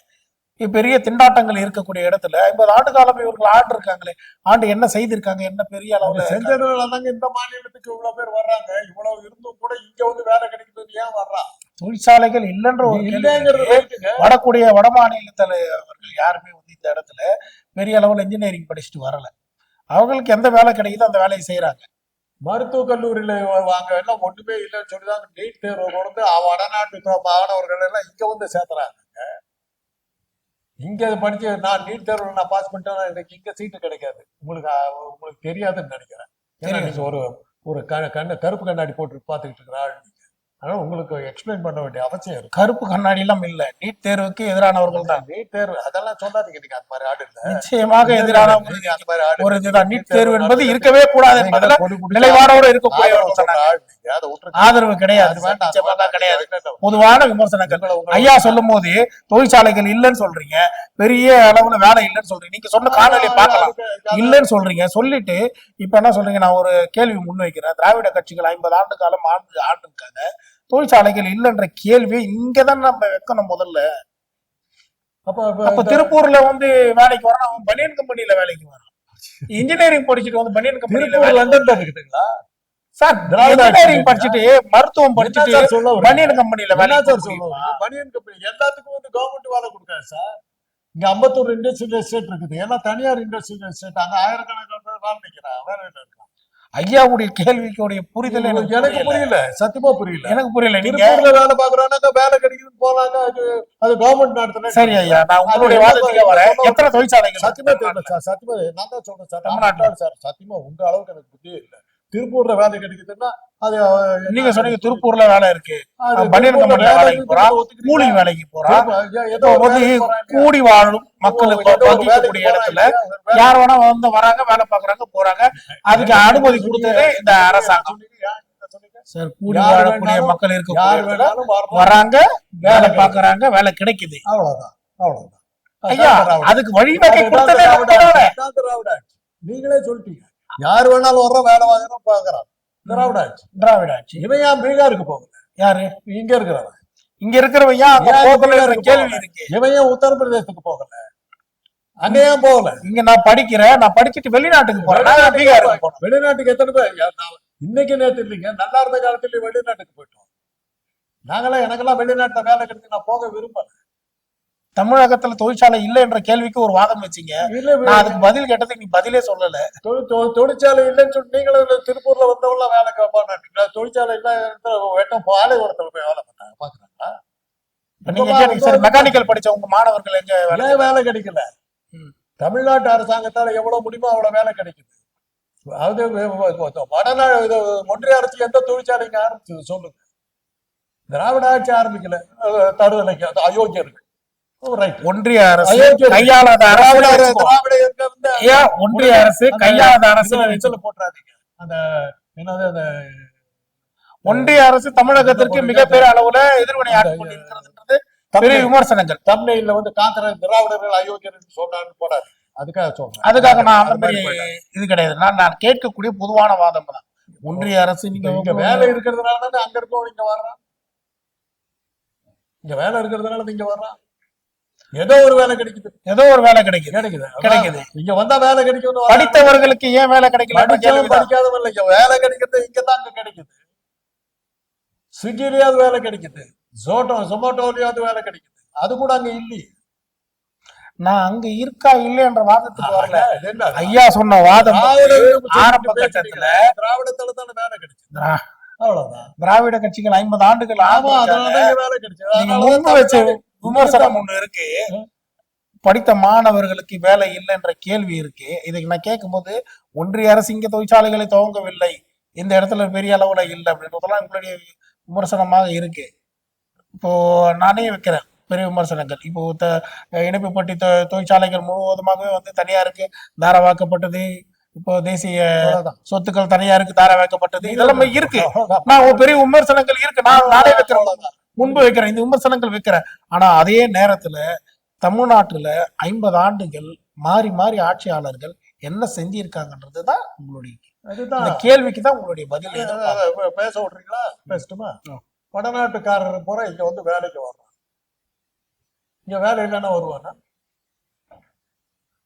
பெரிய திண்டாட்டங்கள் இருக்கக்கூடிய இடத்துல 50 ஆண்டு காலம் இவர்கள் ஆண்டு இருக்காங்களே, ஆண்டு என்ன செய்திருக்காங்க? என்ன பெரிய அளவுல செஞ்சதுனாலதாங்க இந்த மாநிலத்துக்கு இவ்வளவு பேர் வர்றாங்க. இவ்வளவு இருந்தும் கூட இங்க வந்து வேலை கிடைக்குது, ஏன் வர்றா? தொழிற்சாலைகள் இல்லைன்ற ஒரு வரக்கூடிய வட மாநிலத்தில் அவர்கள் யாருமே வந்து இந்த இடத்துல பெரிய அளவுல இன்ஜினியரிங் படிச்சுட்டு வரல. அவங்களுக்கு எந்த வேலை கிடைக்குதோ அந்த வேலையை செய்யறாங்க. மருத்துவக் கல்லூரியில வாங்க எல்லாம் ஒண்ணுமே இல்லைன்னு சொல்லிதான் நீட் தேர்வு கொடுத்து வடநாட்டு மாணவர்கள் எல்லாம் இங்க வந்து சேர்த்துறாங்க. இங்க படிச்சு நான் நீட் தேர்வுல நான் பாஸ் பண்ணிட்டேன்னா எனக்கு இங்க சீட்டு கிடைக்காது. உங்களுக்கு தெரியாதுன்னு நினைக்கிறேன். ஏன்னா தெரியும். நீங்க ஒரு ஒரு கருப்பு கண்ணாடி போட்டு பாத்துக்கிட்டு இருக்கிற ஆள் நீங்க. அதனால உங்களுக்கு எக்ஸ்பிளைன் பண்ண வேண்டிய அவசியம் இருக்கு. கருப்பு கண்ணாடி எல்லாம் இல்ல, நீட் தேர்வுக்கு எதிரானவர்கள் தான். நீட் தேர்வு அதெல்லாம் சொல்லாதீங்க, நீங்க அந்த மாதிரி ஆடு இல்ல. நிச்சயமாக எதிரானவர்கள் நீங்க அந்த மாதிரி ஆடு ஒரு இல்ல. இதுதான். நீட் தேர்வு என்பது இருக்கவே கூடாது என்பதுல நிலைப்பாடோடு இருக்கக்கூடியவர்கள் தான் நாங்க. ஆடு நீங்க. அதை விட்டுருங்க. ஆதரவு கிடையாது, அது வேண்டாம், அது நிச்சயமாக வேண்டாம். கிடையாது. இல்ல, பொதுவான விமர்சனங்கள். ஐயா சொல்லும் போது தொழிற்சாலைகள் இல்லைன்னு சொல்றீங்க, பெரிய அளவுல வேலை இல்லைன்னு சொல்றீங்க. நீங்க சொன்ன காணொலியை பார்க்கலாம். இல்லைன்னு சொல்றீங்க. சொல்லிட்டு இப்ப என்ன சொல்றீங்க? நான் ஒரு கேள்வி முன்வைக்கிறேன். திராவிட கட்சிகள் 50 ஆண்டு காலம் ஆண்டு இருக்காங்க, தொழிற்சாலைகள் இல்லைன்ற கேள்வி இங்கதான் நம்ம வைக்கணும் முதல்ல. அப்ப திருப்பூர்ல வந்து வேலைக்கு வரான், அவன் பனியன் கம்பெனில வேலைக்கு வரான். இன்ஜினியரிங் படிச்சுட்டு வந்து பனியன் கம்பெனில லண்டன்ல இருக்குதுங்களா சார்? இன்ஜினியரிங் படிச்சுட்டு மருத்துவம் படிச்சுட்டு பனியன் கம்பெனில வேலை பனியன் கம்பெனி எல்லாத்துக்கும் வந்து கவர்மெண்ட் வேலை கொடுக்காது சார். இங்க 54 இண்டஸ்ட்ரியல் எஸ்டேட் இருக்குது, ஏன்னா தனியார் இண்டஸ்ட்ரியல் எஸ்டேட். அங்க ஆயிரக்கணக்கான வேலை நிற்கிறான், வேலை இருக்கான். ஐயாவுடைய கேள்விக்குடைய புரிதல் எனக்கு புரியல, சத்தியமா புரியல. எனக்கு புரியல. நீங்க திருப்பூர்ல வேலை பாக்குறாங்க, வேலை கிடைக்குதுன்னு போனாங்க, அது கவர்மெண்ட் நடத்துறேன். சரி ஐயா, நான் உங்களுடைய வாதத்துக்கு வரேன். எத்தனை தொழிற்சாலைகள்? சத்தியமா தெரியல சார், சத்தியமா நான் தான் சொல்றேன் சார், தமிழ்நாட்டில் சார். சத்தியமா உங்க அளவுக்கு எனக்கு புத்தியே இல்லை. திருப்பூர்ல வேலை கிடைக்குதுன்னா அது நீங்க சொன்னீங்க திருப்பூர்ல வேலை இருக்கு, பனியன் கம்பெனில வேலைக்கு போறான், கூலி வேலைக்கு போறான். கூடி வாழும் மக்களுக்கு வகிக்கக்கூடிய இடத்துல யார் வேணா வந்து வராங்க, வேலை பாக்குறாங்க, போறாங்க. அதுக்கு அனுமதி கொடுத்தது இந்த அரசாங்கம் சார். கூடி வாழக்கூடிய மக்கள் இருக்க வராங்க, வேலை பாக்குறாங்க, வேலை கிடைக்குது. அவ்வளவுதான், அவ்வளவுதான் ஐயா. அதுக்கு வழிவகை கொடுத்ததே நீங்களே சொல்லிட்டீங்க. யாரு வேணாலும் வர்ற வேலை வாங்குறோம் பாக்குறான். திராவிட ஆட்சி, திராவிட ஆட்சி. இவன் ஏன் பீகாருக்கு போகல? யாரு இங்க இருக்கிறவன்? இங்க இருக்கிறவன் ஏன் கேள்வி இருக்கு. இவன் ஏன் உத்தரப்பிரதேசத்துக்கு போகல? அங்க ஏன் போகல? இங்க நான் படிக்கிறேன், நான் படிச்சுட்டு வெளிநாட்டுக்கு போறேன். பீகாருக்கு போறேன். வெளிநாட்டுக்கு எத்தனை பேர் இன்னைக்கு நேற்று இல்லைங்க, நல்லா இருந்த காலத்துல வெளிநாட்டுக்கு போயிட்டோம். நாங்களாம் எனக்கெல்லாம் வெளிநாட்டுல வேலை கிடைச்சு நான் போக விரும்பல. தமிழகத்துல தொழிற்சாலை இல்லை என்ற கேள்விக்கு ஒரு வாதம் வச்சீங்க, நான் அதுக்கு பதில் கேட்டதுக்கு நீ பதிலே சொல்லல. தொழிற்சாலை இல்லைன்னு சொல்லி நீங்களும் திருப்பூர்ல வந்தவங்கள வேலை கேட்பாங்க. தொழிற்சாலை இல்ல வெட்டம் பாலைவனத்துல போய் வேலை பண்ணாங்க பாக்குறாங்களா? நீங்க மெக்கானிக்கல் படிச்ச உங்க மாணவர்கள் எங்க வேலை கிடைக்கல? தமிழ்நாட்டு அரசாங்கத்தால எவ்வளவு முடியுமோ அவ்வளவு வேலை கிடைக்குது. அதாவது வடநாடு ஒன்றிய அரசு எந்த தொழிற்சாலைக்கு ஆரம்பிச்சது சொல்லுங்க? திராவிட ஆட்சி ஆரம்பிக்கல, தருதலைக்கு அயோக்கியருக்கு. ஒன்றிய அரசு கையாளாத ஒன்றிய அரசு கையாளாத அரசு போட்டுறாதீங்க. அந்த என்னது அந்த ஒன்றிய அரசு தமிழகத்திற்கு மிகப்பெரிய அளவுல எதிர்வினை ஆற்றிக்கொண்டிருக்கிறது பெரிய விமர்சனங்கள். தமிழ்ல வந்து காங்கிரஸ் திராவிடர்கள் அயோக்கியர்கள் சொல்றான்னு போடாது. அதுக்காக சொல்றேன். அதுக்காக நான் அந்த மாதிரி இது கிடையாது. நான் கேட்கக்கூடிய பொதுவான வாதம் தான். ஒன்றிய அரசு நீங்க வேலை இருக்கிறதுனால தானே அங்க இருக்கோம், இங்க வர்றான். இங்க வேலை இருக்கிறதுனால இங்க வர்றான். ஏதோ ஒரு வேலை கிடைக்குது, ஏதோ ஒரு வேலை கிடைக்குது. இங்க வந்தா வேலை கிடைக்கும். படித்தவர்களுக்கு ஏன் வேலை கிடைக்கல? படிக்காதவங்க இங்க வேலை கிடைக்கிறது இங்கதான் அங்க கிடைக்குது. ஸ்விக்கிலயாவது வேலை கிடைக்குது, ஜொமேட்டோலயாவது வேலை கிடைக்குது. அது கூட அங்க இல்லையே. நான் அங்க இருக்கா இல்லை என்ற வாதத்துக்கு வரல. ஐயா சொன்ன வாதம் ஆரம்ப கட்டத்துல திராவிடத்துல தானே வேலை கிடைச்சது. அவ்வளவுதான். திராவிட கட்சிகள் 50 ஆண்டுகள் வேலை கிடைச்சது. விமர்சனம் ஒண்ணு இருக்கு, படித்த மாணவர்களுக்கு வேலை இல்லை என்ற கேள்வி இருக்கு. இதுக்கு நான் கேட்கும் போது ஒன்றிய அரசு இங்க தொழிற்சாலைகளை துவங்கவில்லை, இந்த இடத்துல பெரிய அளவுல இல்லை அப்படின்றதெல்லாம் உங்களுடைய விமர்சனமாக இருக்கு. இப்போ நானே வைக்கிறேன் பெரிய விமர்சனங்கள். இப்போ இணைப்புப்பட்டி தொழிற்சாலைகள் முழுவதுமாகவே வந்து தனியாருக்கு தாரவாக்கப்பட்டது. இப்போ தேசிய சொத்துக்கள் தனியாருக்கு தாரவாக்கப்பட்டது. இதெல்லாம் இருக்கு. நான் பெரிய விமர்சனங்கள் இருக்கு, நானே வைக்கிறேன், முன்பு வைக்கிறேன், இந்த விமர்சனங்கள் வைக்கிறேன். ஆனா அதே நேரத்துல தமிழ்நாட்டுல 50 ஆண்டுகள் மாறி மாறி ஆட்சியாளர்கள் என்ன செஞ்சிருக்காங்கன்றதுதான் உங்களுடைய கேள்விக்கு தான் உங்களுடைய பதில். பேச விடுறீங்களா? பேசட்டுமா? வடநாட்டுக்காரர் பூரா இங்க வந்து வேலைக்கு வர்றான். இங்க வேலை இல்லைன்னா வருவானா?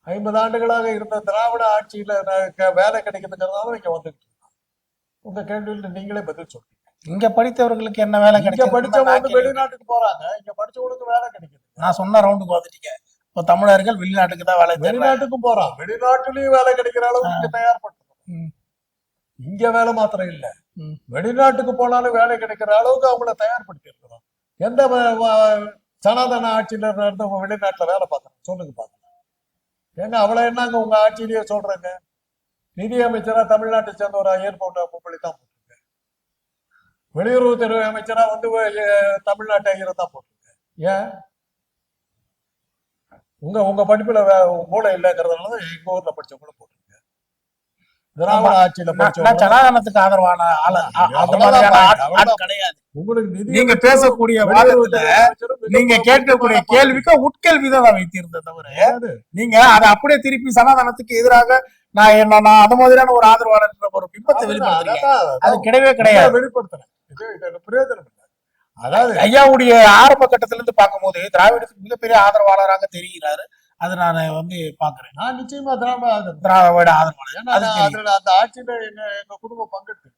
50 ஆண்டுகளாக இருந்த திராவிட ஆட்சியில வேலை கிடைக்குதுங்கிறதால இங்க வந்துட்டு இருக்கான். உங்க கேள்வியில நீங்களே பதில் சொல்றீங்க. இங்க படித்தவர்களுக்கு என்ன வேலை கிடைக்கும்? படிச்சவங்க வெளிநாட்டுக்கு போறாங்க, இங்க படிச்சவங்களுக்கு வேலை கிடைக்குது. நான் சொன்ன ரவுண்டுக்கு வந்துட்டீங்க. இப்போ தமிழர்கள் வெளிநாட்டுக்கு தான் வேலை, வெளிநாட்டுக்கும் போறான். வெளிநாட்டுலயும் வேலை கிடைக்கிற அளவுக்கு இங்க தயார்படுத்தணும். இங்க வேலை மாத்திரம் இல்ல, வெளிநாட்டுக்கு போனாலும் வேலை கிடைக்கிற அளவுக்கு அவங்கள தயார்படுத்தி இருக்கிறோம். எந்த சனாதன ஆட்சியில இருந்தவங்க வெளிநாட்டுல வேலை பார்க்கணும், சொல்லுங்க பார்க்கலாம். ஏங்க அவ்வளவு என்னங்க உங்க ஆட்சியிலேயே சொல்றாங்க? நிதி அமைச்சரா தமிழ்நாட்டை சேர்ந்த ஒரு ஏர்போர்ட் பொம்பளை தான் போட்டிருக்க. வெளியுறவுத்துறை அமைச்சரா வந்து தமிழ்நாட்டு ஐயரை தான் போட்டிருக்க. ஏன் உங்க உங்க படிப்புல மூளை இல்லைங்கிறதுனால எங்க ஊர்ல படிச்சவங்கள போட்டிருக்க. திராவிட ஆட்சியில நான் படிச்சவங்க சனாதனத்துக்கு ஆதரவான ஆளு அந்த அவ்வளவுதான் மாதிரியான point, ஆள் அவ்வளவுதான். கிடையாது. உங்களுக்கு நிதி நீங்க அமைச்சரும் பேசக்கூடிய வாதத்துல வெளியுறவுத்துறை அமைச்சரும் மிக நீங்க கேட்கக்கூடிய முக்கியமான கேள்விக்கு உட்கேள்விதான் நான் வைத்திருந்தேன் தவிர அதாவது நீங்க அதை அப்படியே திருப்பி சனாதனத்துக்கு எதிராக நான் அது மாதிரியான ஒரு ஆதரவாளர் ஒரு பிம்பத்தை வெளிப்படுத்துறீங்க. அது கிடையவே கிடையாது. வெளிப்படுத்துறேன். இது பிரயோஜனம் இல்லை. அதாவது ஐயாவுடைய ஆரம்ப கட்டத்துல இருந்து பார்க்கும்போது திராவிடத்துக்கு மிகப்பெரிய ஆதரவாளராக தெரிகிறாரு. அது நான் வந்து பாக்குறேன். நான் நிச்சயமா திராவிட திராவிட ஆதரவாளர். ஏன்னா அது தெரியும். அதுல அந்த ஆட்சியில எங்க குடும்பம் பங்கெடுத்து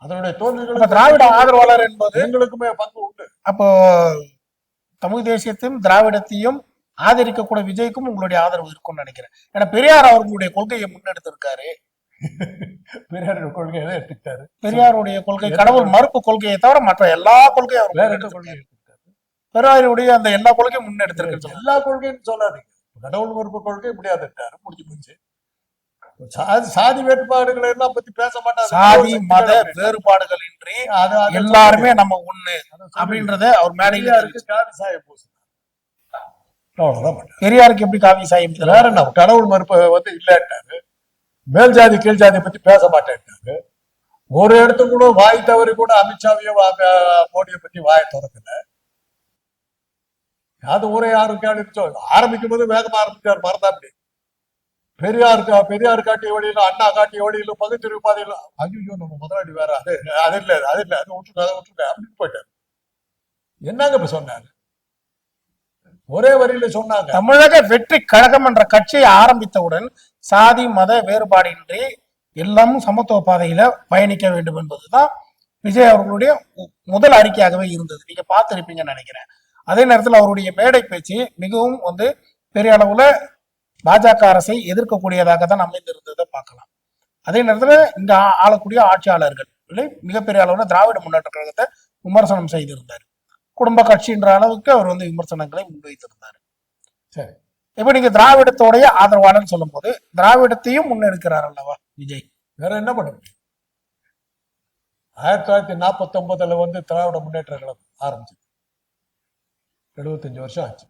அதனுடைய அப்ப தோல்விகளுக்கு திராவிட ஆதரவாளர் என்பது எங்களுக்குமே பங்கு உண்டு. அப்போ தமிழ் தேசியத்தையும் திராவிடத்தையும் ஆதரிக்கக்கூடிய விஜய்க்கும் உங்களுடைய ஆதரவு இருக்கும்னு நினைக்கிறேன். ஏன்னா பெரியார் அவர்களுடைய கொள்கையை முன்னெடுத்திருக்காரு. பெரியாருடைய கொள்கையை தான் எடுத்துக்கிட்டாரு. பெரியாருடைய கொள்கை கடவுள் மறுப்பு கொள்கையை தவிர மற்ற எல்லா கொள்கையும் அவர் வேற என்ன கொள்கை முன்னெடுத்திருக்காரு. எடுத்துக்கிட்டாரு? பெரியாருடைய அந்த எல்லா கொள்கையும் முன்னெடுத்திருக்கு. எல்லா கொள்கைன்னு சொல்லாதீங்க. கடவுள் மறுப்பு கொள்கை முடியாதுட்டாரு, முடிஞ்சு போச்சு. சாதி வேறுபாடுகளை எல்லாம் பத்தி பேச மாட்டாரு. சாதி மத வேறுபாடுகள் இன்றி எல்லாருமே நம்ம ஒண்ணு அப்படின்றத அவர் மேடையில பெரியாருக்கு காவி சாய பூசினார். அவ்வளவுதான் பண்ணாரு. பெரியாருக்கு எப்படி காவி சாயம் இதுல வேற என்ன கடவுள் மறுப்பு வந்து இல்லைன்ட்டாரு. மேல் ஜாதி கீழ் ஜாதி பத்தி பேச மாட்டேன்ட்டாரு. ஒரு இடத்துக்கு கூட வாய் தவறி கூட அமித்ஷாவையோ மோடியை பத்தி வாயை திறக்கல. அது ஊரே யாரும் கேட்டு ஆரம்பிக்கும் போது வேகமா ஆரம்பிச்சார் மறந்தாப்படி. பெரியார் காட்டிய வழியில அண்ணா காட்டிய வழியில பகுத்தறிவு பாதையில ஐயோ நம்ம முதலாளி வேற அது இல்ல அது விட்டுருக்க அப்படின்னு போயிட்டாரு. என்னங்க இப்ப சொன்னாரு? ஒரே வரியில சொன்னாங்க. தமிழக வெற்றி கழகம் என்ற கட்சியை ஆரம்பித்தவுடன் சாதி மத வேறுபாடின்றி எல்லாமும் சமத்துவ பாதையில பயணிக்க வேண்டும் என்பதுதான் விஜய் அவர்களுடைய முதல் அறிக்கையாகவே இருந்தது. நீங்க பார்த்திருப்பீங்கன்னு நினைக்கிறேன். அதே நேரத்தில் அவருடைய மேடை பேச்சு மிகவும் வந்து பெரிய அளவுல பாஜக அரசை எதிர்க்கக்கூடியதாக தான் அமைந்திருந்ததை பார்க்கலாம். அதே நேரத்துல இங்க ஆளக்கூடிய ஆட்சியாளர்கள் மிகப்பெரிய அளவுல திராவிட முன்னேற்ற கழகத்தை விமர்சனம் செய்திருந்தார். குடும்ப கட்சின்ற அளவுக்கு அவர் வந்து விமர்சனங்களை முன்வைத்திருந்தார். சரி, இப்ப நீங்க திராவிடத்தோடைய ஆதரவாளர்னு சொல்லும் போது திராவிடத்தையும் முன்னெடுக்கிறார் அல்லவா விஜய்? வேற என்ன பண்ண முடியும்? 1949 வந்து திராவிட முன்னேற்ற கழகம் ஆரம்பிச்சது. 75 வருஷம் ஆச்சு.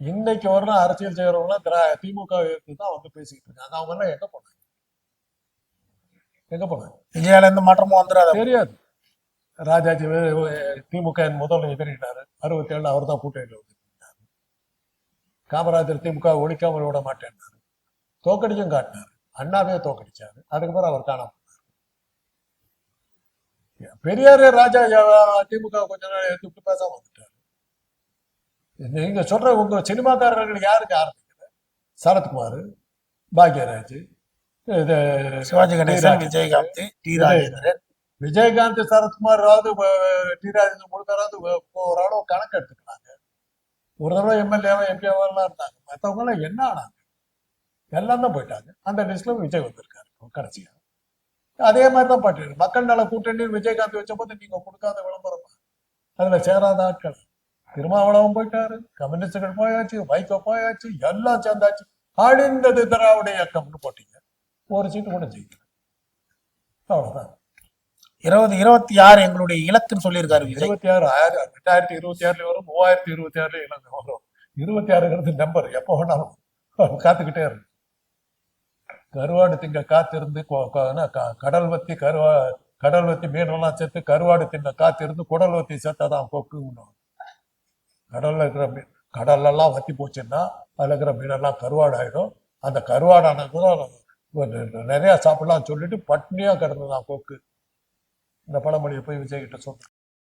இன்னைக்கு வரலாம் அரசியல் செய்யறவங்க திமுக தான் வந்து பேசிக்கிட்டு இருக்காங்க. அவங்க எல்லாம் எங்க போனாங்க? விஜயால எந்த மாற்றமும் வந்துடாது. தெரியாது. ராஜாஜி திமுக முதல்ல எதிரிட்டாரு. 67 அவர் தான் கூட்டணியில் வந்துட்டாரு. காமராஜர் திமுக ஒழிக்காமல் விட மாட்டேன்னாரு. தோக்கடிச்சும் காட்டினாரு. அண்ணாவே தோக்கடிச்சாரு. அதுக்கப்புறம் அவர் காணாம போனார். பெரியார் ராஜா திமுக கொஞ்ச நாள் எடுத்து பேசாம வந்துட்டாரு. நீங்க சொல்ற உங்க சினிமாக்காரர்கள் யாருக்கு ஆரம்பிக்கல? சரத்குமார், பாக்யராஜ், சிவாஜி கணேசன், விஜயகாந்த், டி ராஜேந்திரன். விஜயகாந்த், சரத்குமார் டி ராஜேந்திரன் முழுக்கராவது ஓரளவு கணக்கு எடுத்துக்கிறாங்க. ஒரு தடவை எம்எல்ஏவா எம்பியாவெல்லாம் இருந்தாங்க. மற்றவங்க எல்லாம் என்ன ஆனாங்க? எல்லாம் தான் போயிட்டாங்க. அந்த லிஸ்ட்ல விஜய் வந்திருக்காரு கடைசியா. அதே மாதிரி தான் பாட்டு மக்கள் நல கூட்டணி விஜயகாந்த் வச்ச போது நீங்க கொடுக்காத விளம்பரமா? அதுல சேராத ஆட்கள். திருமாவளவன் போயிட்டாரு, கம்யூனிஸ்டுகள் போயாச்சு, வைகோ போயாச்சு, எல்லாம் சேர்ந்தாச்சு. அழிந்தது திராவிட இயக்கம்னு போட்டீங்க. ஒரு சீட்டு கூட ஜெயிக்கல. அவ்வளவுதான். 2026 எங்களுடைய இலக்குன்னு சொல்லியிருக்காரு விஜய். 26 2026 வரும், 3026 இலக்கு வரும். 26ங்கிறது நம்பர் எப்போ வேணாலும் காத்துக்கிட்டே இருக்கு. கருவாடு திங்க காத்திருந்து கடல் வத்தி மீனெல்லாம் சேர்த்து கருவாடு தின்ன காத்திருந்து குடல் வத்தி சேர்த்தாதான் கொக்கு. கடல்ல இருக்கிற மீன் கடல்லாம் வத்தி போச்சுன்னா அதுல இருக்கிற மீனெல்லாம் கருவாடு ஆயிடும். அந்த கருவாடானதுதான் நிறைய சாப்பிடலாம் சொல்லிட்டு பட்னியா கிடந்ததான் கொக்கு. இந்த பழமொழியை போய் விஜய் கிட்ட சொல்றேன்.